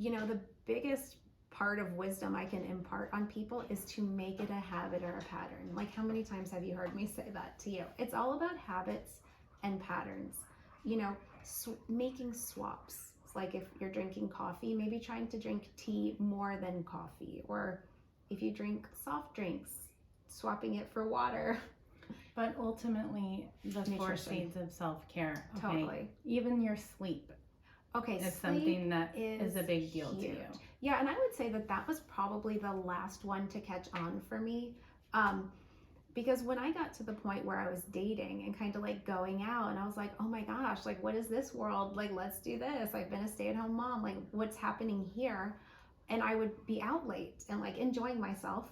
the biggest part of wisdom I can impart on people is to make it a habit or a pattern. Like, how many times have you heard me say that to you? It's all about habits and patterns. Making swaps. It's like if you're drinking coffee, maybe trying to drink tea more than coffee. Or if you drink soft drinks, swapping it for water. But ultimately, the Nutrition. 4 seeds of self-care. Okay? Totally. Even your sleep. Okay, is something that is a big deal huge to you. Yeah, and I would say that was probably the last one to catch on for me. Because when I got to the point where I was dating and kind of like going out, and I was like, oh my gosh, like what is this world? Like, let's do this. I've been a stay-at-home mom. Like, what's happening here? And I would be out late and like enjoying myself.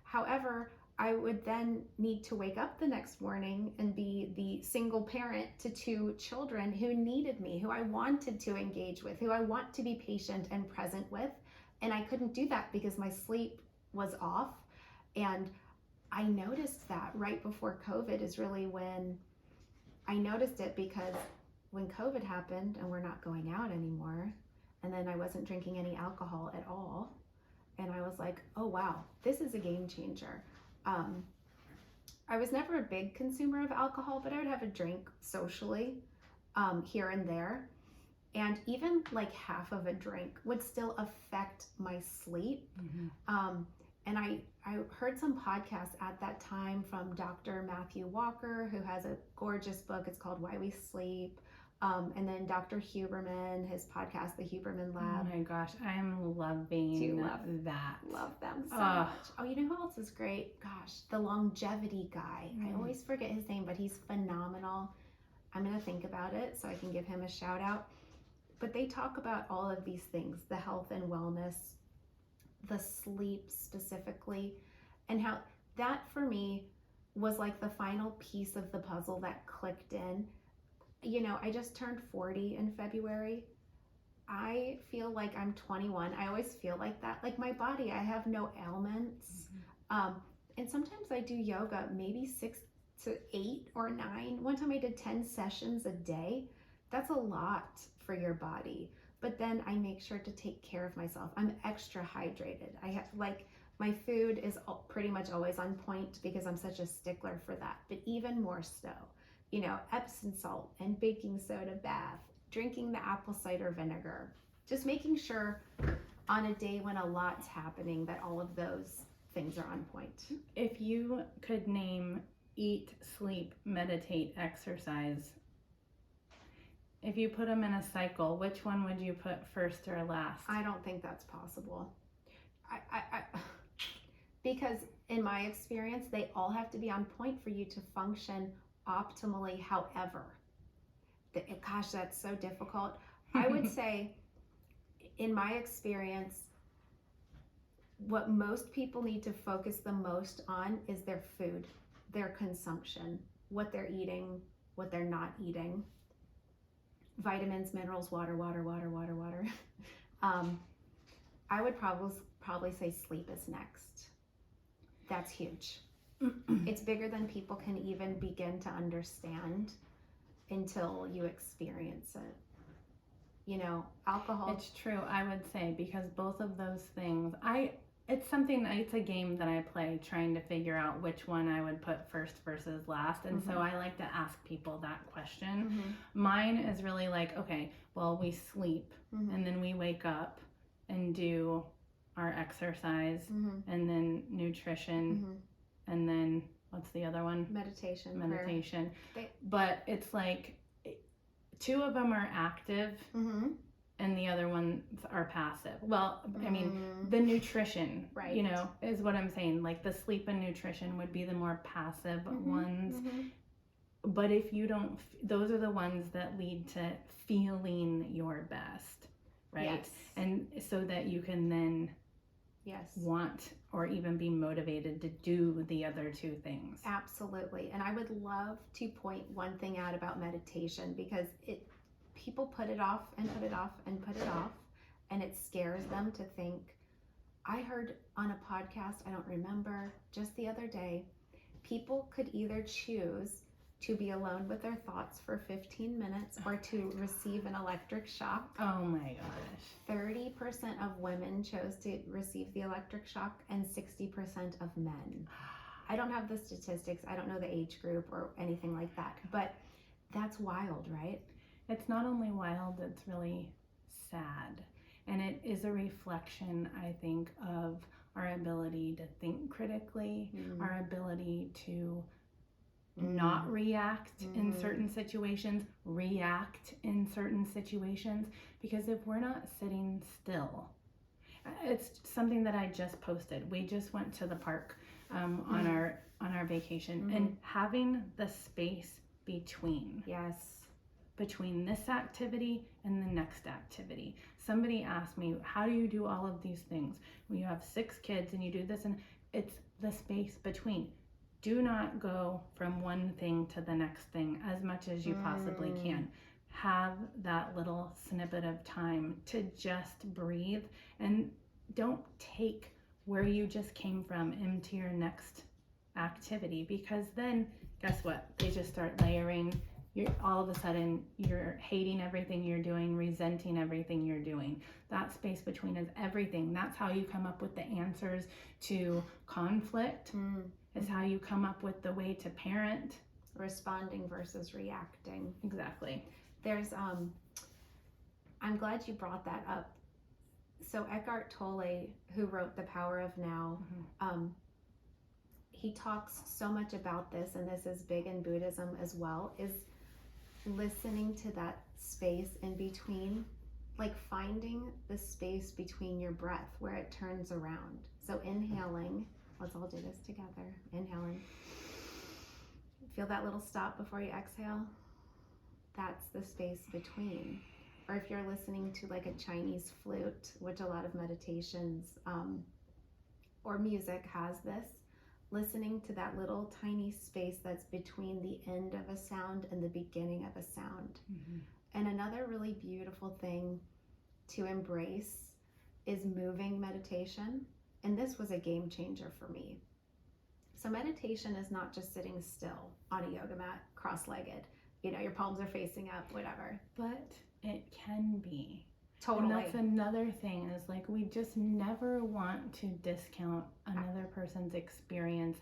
However, I would then need to wake up the next morning and be the single parent to 2 children who needed me, who I wanted to engage with, who I want to be patient and present with. And I couldn't do that because my sleep was off. And I noticed that right before COVID is really when I noticed it, because when COVID happened and we're not going out anymore, and then I wasn't drinking any alcohol at all, and I was like, oh wow, this is a game changer. I was never a big consumer of alcohol, but I would have a drink socially here and there. And even like half of a drink would still affect my sleep. And I heard some podcasts at that time from Dr. Matthew Walker, who has a gorgeous book. It's called Why We Sleep. And then Dr. Huberman, his podcast, The Huberman Lab. Oh my gosh, I'm loving that. Love them so much. Oh, you know who else is great? Gosh, the longevity guy. I always forget his name, but he's phenomenal. I'm going to think about it so I can give him a shout out. But they talk about all of these things, the health and wellness, the sleep specifically, and how that for me was like the final piece of the puzzle that clicked in. You know, I just turned 40 in February. I feel like I'm 21. I always feel like that. Like my body, I have no ailments. And sometimes I do yoga, maybe 6 to 8 or 9. One time I did 10 sessions a day. That's a lot for your body. But then I make sure to take care of myself. I'm extra hydrated. I have like my food is pretty much always on point because I'm such a stickler for that. But even more so, you know, Epsom salt and baking soda bath, drinking the apple cider vinegar, just making sure on a day when a lot's happening that all of those things are on point. If you could name eat, sleep, meditate, exercise, if you put them in a cycle, which one would you put first or last? I don't think that's possible. Because in my experience, they all have to be on point for you to function optimally. However, gosh, that's so difficult. I would say, in my experience, what most people need to focus the most on is their food, their consumption, what they're eating, what they're not eating. Vitamins, minerals, water. I would probably say sleep is next. That's huge. It's bigger than people can even begin to understand until you experience it. You know, alcohol. It's true, I would say, because both of those things, it's a game that I play trying to figure out which one I would put first versus last. And so I like to ask people that question. Mine is really like, okay, well, we sleep and then we wake up and do our exercise and then nutrition and then what's the other one? Meditation. But it's like 2 of them are active and the other ones are passive. Well, I mean, the nutrition, you know, is what I'm saying. Like the sleep and nutrition would be the more passive ones. But if you don't, those are the ones that lead to feeling your best, right? Yes. And so that you can then want or even be motivated to do the other 2 things. Absolutely. And I would love to point one thing out about meditation, because people put it off and put it off and put it off, and it scares them to think. I heard on a podcast, I don't remember, just the other day, people could either choose to be alone with their thoughts for 15 minutes or to receive an electric shock. Oh my gosh. 30% of women chose to receive the electric shock and 60% of men. I don't have the statistics. I don't know the age group or anything like that, but that's wild, right? It's not only wild, it's really sad. And it is a reflection, I think, of our ability to think critically, our ability to not react in certain situations, react in certain situations. Because if we're not sitting still, it's something that I just posted. We just went to the park on our vacation, and having the space between this activity and the next activity. Somebody asked me, how do you do all of these things when you have 6 kids and you do this? And it's the space between. Do not go from one thing to the next thing as much as you possibly can. Have that little snippet of time to just breathe, and don't take where you just came from into your next activity, because then guess what? They just start layering. All of a sudden you're hating everything you're doing, resenting everything you're doing. That space between is everything. That's how you come up with the answers to conflict. It's how you come up with the way to parent. Responding versus reacting. Exactly. There's I'm glad you brought that up. So Eckhart Tolle, who wrote The Power of Now, he talks so much about this, and this is big in Buddhism as well, is listening to that space in between, like finding the space between your breath where it turns around. So inhaling, let's all do this together. Inhaling. Feel that little stop before you exhale. That's the space between. Or if you're listening to like a Chinese flute, which a lot of meditations or music has this, listening to that little tiny space that's between the end of a sound and the beginning of a sound. And another really beautiful thing to embrace is moving meditation. And this was a game changer for me. So meditation is not just sitting still on a yoga mat, cross-legged. You know, your palms are facing up, whatever. But it can be. Totally. And that's another thing, is like, we just never want to discount another person's experience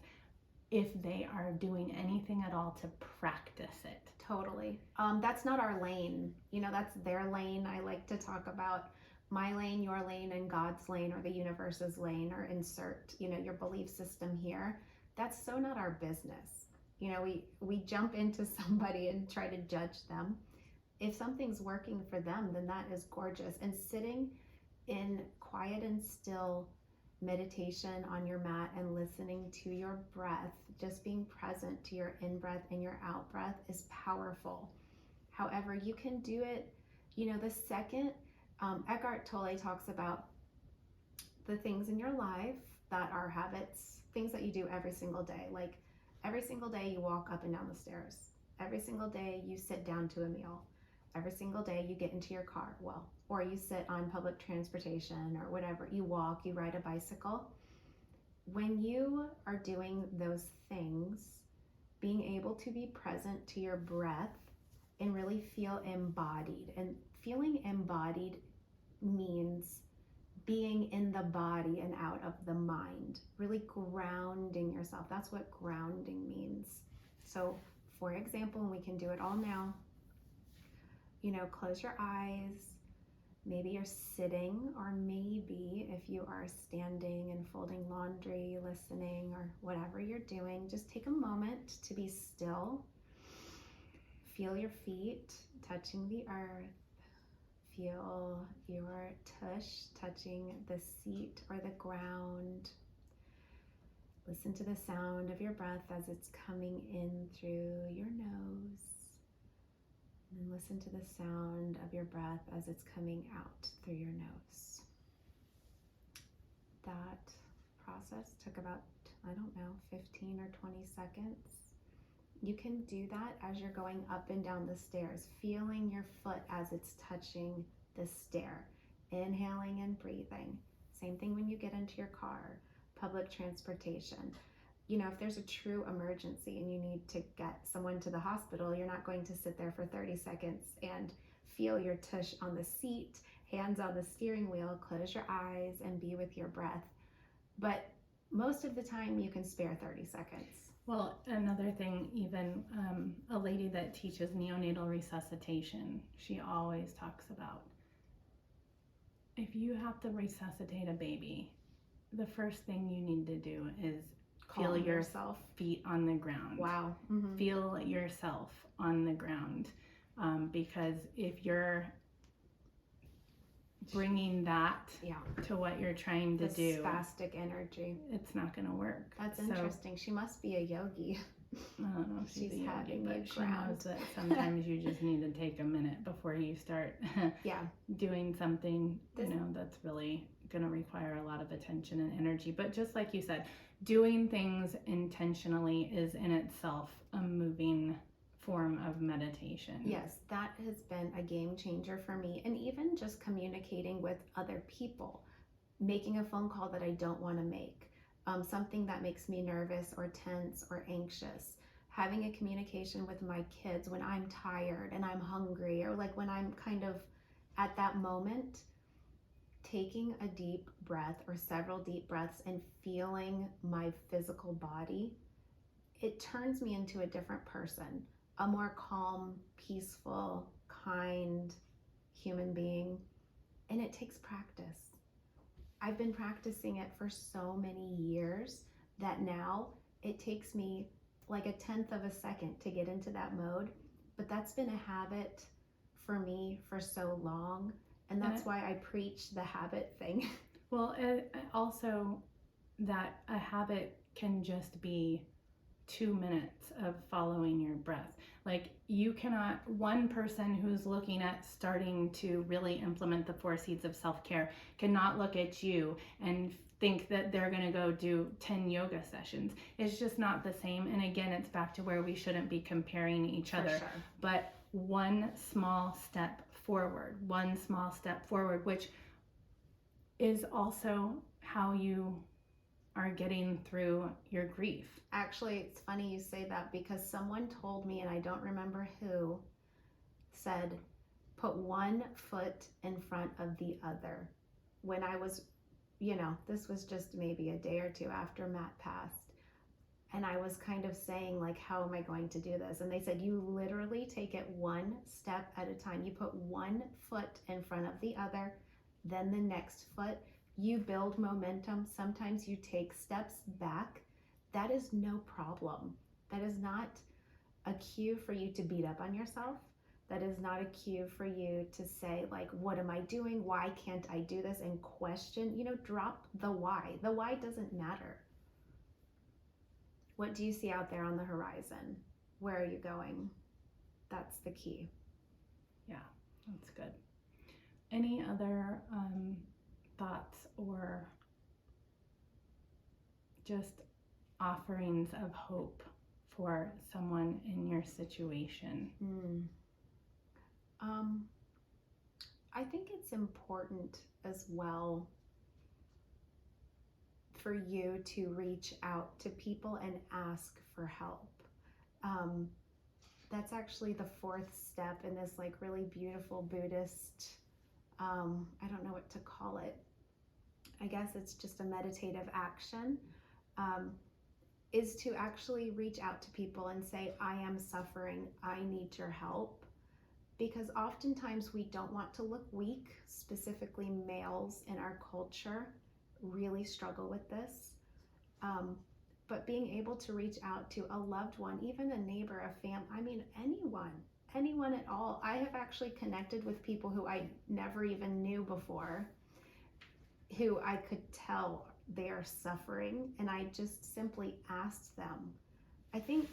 if they are doing anything at all to practice it. Totally. That's not our lane. You know, that's their lane. I like to talk about my lane, your lane, and God's lane, or the universe's lane, or insert, you know, your belief system here. That's so not our business. You know, we jump into somebody and try to judge them. If something's working for them, then that is gorgeous. And sitting in quiet and still meditation on your mat and listening to your breath, just being present to your in-breath and your out-breath, is powerful. However, you can do it, you know, the second, Eckhart Tolle talks about the things in your life that are habits, things that you do every single day. Like every single day you walk up and down the stairs. Every single day you sit down to a meal. Every single day you get into your car, or you sit on public transportation or whatever. You walk, you ride a bicycle. When you are doing those things, being able to be present to your breath and really feel embodied. And feeling embodied means being in the body and out of the mind, really grounding yourself. That's what grounding means. So, for example, and we can do it all now, you know, close your eyes. Maybe you're sitting, or maybe if you are standing and folding laundry, listening, or whatever you're doing, just take a moment to be still. Feel your feet touching the earth. Feel your tush touching the seat or the ground. Listen to the sound of your breath as it's coming in through your nose. And listen to the sound of your breath as it's coming out through your nose. That process took about, 15 or 20 seconds. You can do that as you're going up and down the stairs, feeling your foot as it's touching the stair, inhaling and breathing. Same thing when you get into your car, public transportation. You know, if there's a true emergency and you need to get someone to the hospital, you're not going to sit there for 30 seconds and feel your tush on the seat, hands on the steering wheel, close your eyes and be with your breath. But most of the time you can spare 30 seconds. Well, another thing, even a lady that teaches neonatal resuscitation, she always talks about, if you have to resuscitate a baby, the first thing you need to do is feel yourself feet on the ground. Wow. Feel yourself on the ground. Because if you're bringing that to what you're trying to do, spastic energy, it's not going to work. That's interesting. She must be a yogi. I don't know if she's a yogi, having but you she ground. knows that sometimes you just need to take a minute before you start doing something, that's that's really going to require a lot of attention and energy. But just like you said, doing things intentionally is in itself a moving form of meditation. Yes, that has been a game changer for me. And even just communicating with other people, making a phone call that I don't want to make, something that makes me nervous or tense or anxious, having a communication with my kids when I'm tired and I'm hungry, or like when I'm kind of at that moment, taking a deep breath or several deep breaths and feeling my physical body, it turns me into a different person, a more calm, peaceful, kind human being. And it takes practice. I've been practicing it for so many years that now it takes me like a tenth of a second to get into that mode. But that's been a habit for me for so long. And that's why I preach the habit thing. Well, also that a habit can just be 2 minutes of following your breath. Like you cannot, one person who's looking at starting to really implement the 4 seeds of self-care cannot look at you and think that they're going to go do 10 yoga sessions. It's just not the same. And again, it's back to where we shouldn't be comparing each other. Sure. But one small step forward, which is also how you are getting through your grief. Actually, it's funny you say that because someone told me, and I don't remember who, said, put one foot in front of the other. When I was, this was just maybe a day or two after Matt passed. And I was kind of saying, like, how am I going to do this? And they said, you literally take it one step at a time. You put one foot in front of the other, then the next foot. You build momentum. Sometimes you take steps back. That is no problem. That is not a cue for you to beat up on yourself. That is not a cue for you to say, like, what am I doing? Why can't I do this? And question, drop the why. The why doesn't matter. What do you see out there on the horizon? Where are you going? That's the key. Yeah, that's good. Any other thoughts or just offerings of hope for someone in your situation? I think it's important as well for you to reach out to people and ask for help. That's actually the 4th step in this like really beautiful Buddhist, I don't know what to call it. I guess it's just a meditative action, is to actually reach out to people and say, I am suffering, I need your help. Because oftentimes we don't want to look weak, specifically males in our culture really struggle with this. But being able to reach out to a loved one, even a neighbor, a family, anyone at all. I have actually connected with people who I never even knew before, who I could tell they are suffering, and I just simply asked them. I think,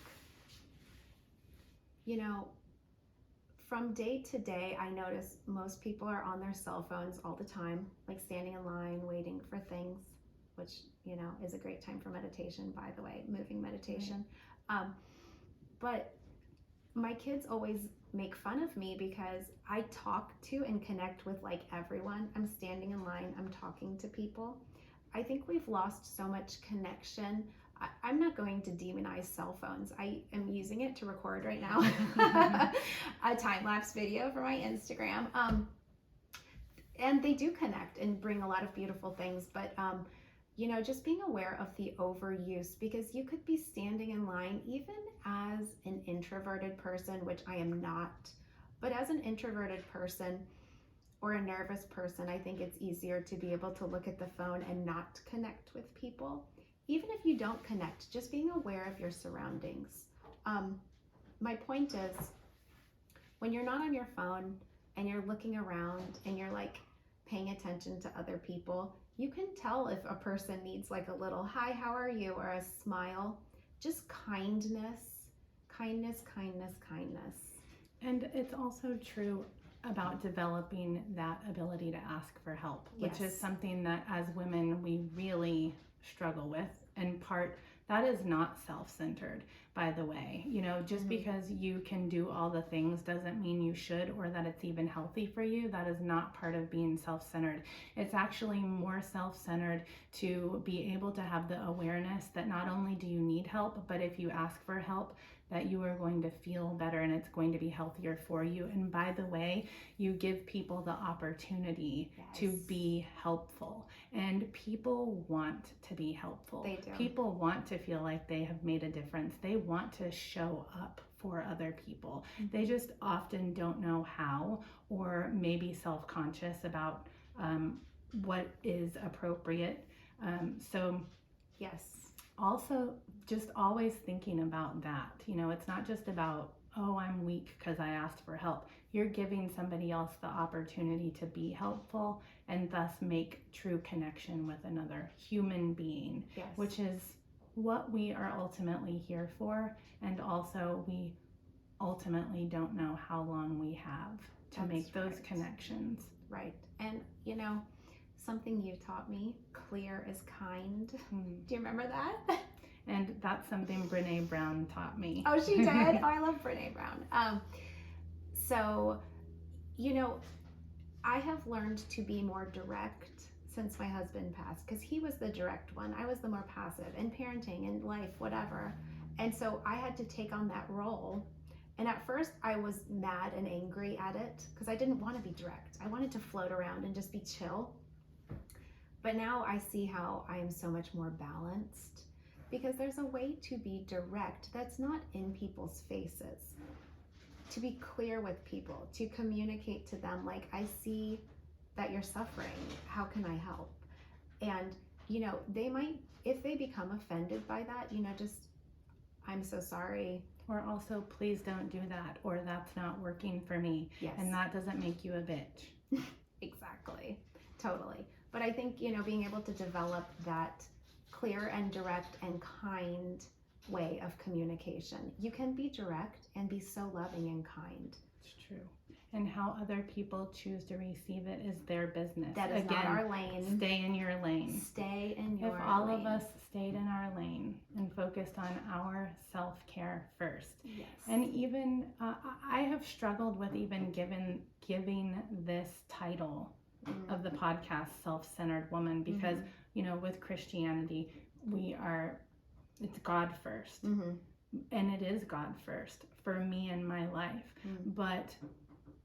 from day to day, I notice most people are on their cell phones all the time, like standing in line, waiting for things, which, is a great time for meditation, by the way, moving meditation. Right. But my kids always make fun of me because I talk to and connect with like everyone. I'm standing in line, I'm talking to people. I think we've lost so much connection. I'm not going to demonize cell phones. I am using it to record right now a time-lapse video for my Instagram. And they do connect and bring a lot of beautiful things, but just being aware of the overuse, because you could be standing in line even as an introverted person, which I am not, but as an introverted person or a nervous person, I think it's easier to be able to look at the phone and not connect with people. Even if you don't connect, just being aware of your surroundings. My point is, when you're not on your phone and you're looking around and you're like paying attention to other people, you can tell if a person needs like a little hi, how are you, or a smile. Just kindness. And it's also true, about developing that ability to ask for help, which Yes. is something that as women we really struggle with. And that is not self-centered, by the way. You know, just because you can do all the things doesn't mean you should, or that it's even healthy for you. That is not part of being self-centered. It's actually more self-centered to be able to have the awareness that not only do you need help, but if you ask for help, that you are going to feel better and it's going to be healthier for you. And by the way, you give people the opportunity to be helpful. And people want to be helpful. They do. People want to feel like they have made a difference. They want to show up for other people. They just often don't know how, or maybe self-conscious about what is appropriate. So yes. Also, just always thinking about that. You know, it's not just about, oh, I'm weak because I asked for help. You're giving somebody else the opportunity to be helpful and thus make true connection with another human being, Yes. which is what we are ultimately here for. And also, we ultimately don't know how long we have to make those connections. Right. And, you know, something you taught me, clear is kind. Do you remember that? And that's something Brene Brown taught me. Oh, she did? Oh, I love Brene Brown. So, you know, I have learned to be more direct since my husband passed, because he was the direct one. I was the more passive in parenting, in life, whatever. And so I had to take on that role. And at first I was mad and angry at it because I didn't want to be direct. I wanted to float around and just be chill. But now I see how I am so much more balanced, because there's a way to be direct that's not in people's faces. To be clear with people, to communicate to them, like, I see that you're suffering. How can I help? And, you know, they might, if they become offended by that, you know, just, I'm so sorry. Or also, please don't do that, or that's not working for me. Yes. And that doesn't make you a bitch. Exactly. Totally. But I think, you know, being able to develop that clear and direct and kind way of communication. You can be direct and be so loving and kind. It's true. And how other people choose to receive it is their business. That is not our lane. Stay in your lane. Stay in your lane. If all of us stayed in our lane and focused on our self-care first. Yes. And even, I have struggled with even giving this title of the podcast, Self-Centered Woman, because, you know, with Christianity, it's God first. And it is God first for me and my life. But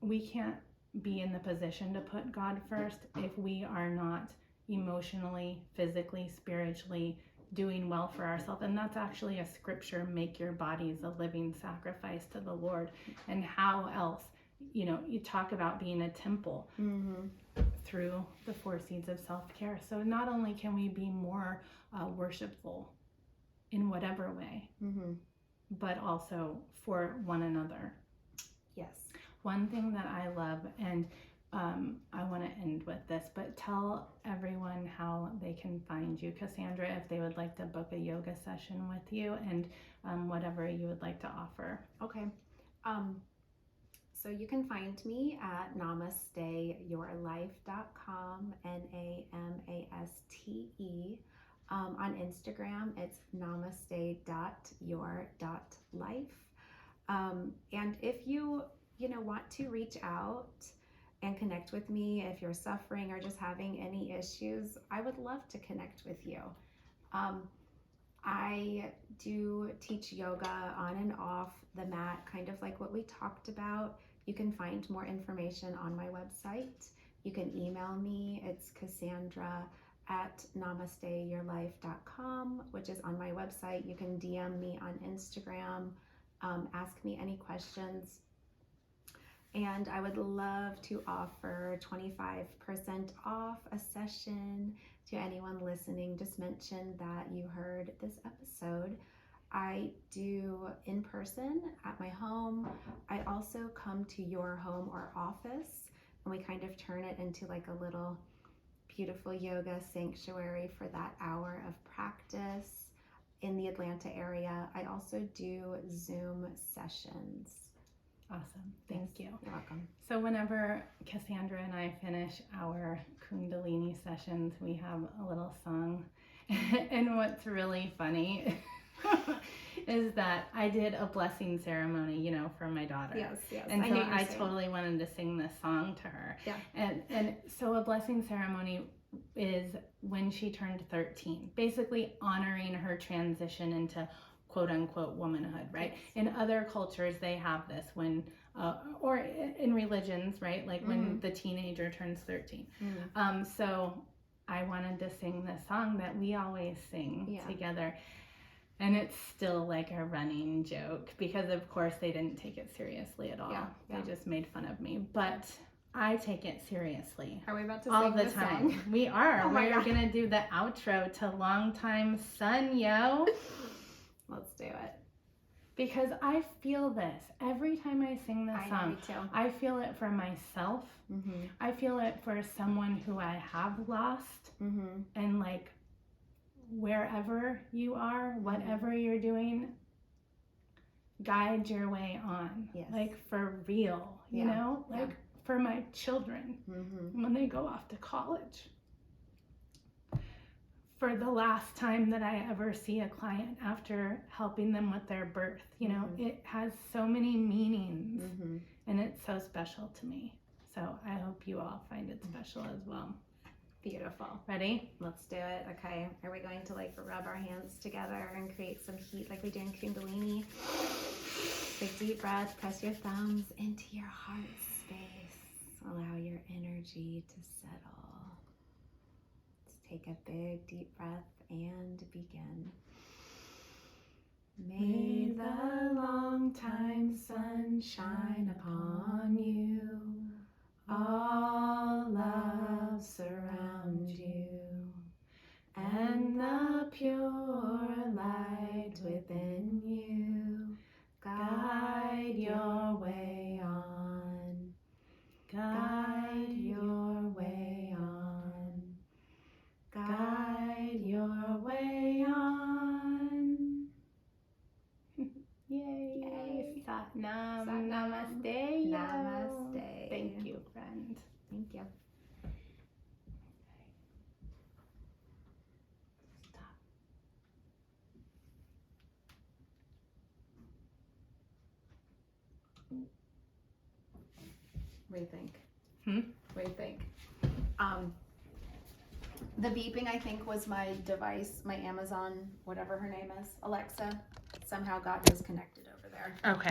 we can't be in the position to put God first if we are not emotionally, physically, spiritually doing well for ourselves. And that's actually a scripture, make your bodies a living sacrifice to the Lord. And how else, you know, you talk about being a temple through the 4 seeds of self-care. So not only can we be more worshipful in whatever way, but also for one another. Yes. One thing that I love, and I want to end with this, but tell everyone how they can find you, Kassandra, if they would like to book a yoga session with you, and whatever you would like to offer. Okay. So you can find me at namasteyourlife.com, NAMASTE. On Instagram, it's namaste.your.life. And if you want to reach out and connect with me, if you're suffering or just having any issues, I would love to connect with you. I do teach yoga on and off the mat, kind of like what we talked about. You can find more information on my website. You can email me. It's Kassandra@namasteyourlife.com, which is on my website. You can DM me on Instagram, ask me any questions. And I would love to offer 25% off a session to anyone listening. Just mention that you heard this episode. I do in person at my home. I also come to your home or office, and we kind of turn it into like a little beautiful yoga sanctuary for that hour of practice in the Atlanta area. I also do Zoom sessions. Awesome. Thank you. You're welcome. So whenever Kassandra and I finish our Kundalini sessions, we have a little song. And what's really funny is that I did a blessing ceremony, you know, for my daughter. Yes, yes. And so knew you were I saying. totally wanted to sing this song to her. Yeah. And so a blessing ceremony is when she turned 13, basically honoring her transition into quote unquote womanhood, right? Yes. In other cultures, they have this when, or in religions, right? Like when the teenager turns 13. So I wanted to sing this song that we always sing together. And it's still like a running joke because, of course, they didn't take it seriously at all. Yeah. They just made fun of me. But I take it seriously. Are we about to all sing the this time? song? We are. Oh my We're God. going to do the outro to Longtime Son, yo. Let's do it. Because I feel this. Every time I sing this I know, song, me too. I feel it for myself. I feel it for someone who I have lost. And like, wherever you are, whatever you're doing, guide your way on. Yes. Like for real, you know? Like for my children when they go off to college. For the last time that I ever see a client after helping them with their birth, you know, it has so many meanings and it's so special to me. So I hope you all find it special as well. Beautiful. Ready? Let's do it. Okay. Are we going to like rub our hands together and create some heat like we do in Kundalini? Big deep breath. Press your thumbs into your heart space. Allow your energy to settle. Let's take a big deep breath and begin. May the long-time sun shine upon you. All love surround you, and the pure light within you guide your way on, guide your way on, guide your way on. Yay. Satnam. Satnam. Namaste. Yo. Namaste. Thank you, friend. Thank you. Stop. What do you think? What do you think? The beeping, I think, was my device, my Amazon, whatever her name is, Alexa, somehow got disconnected over there. Okay.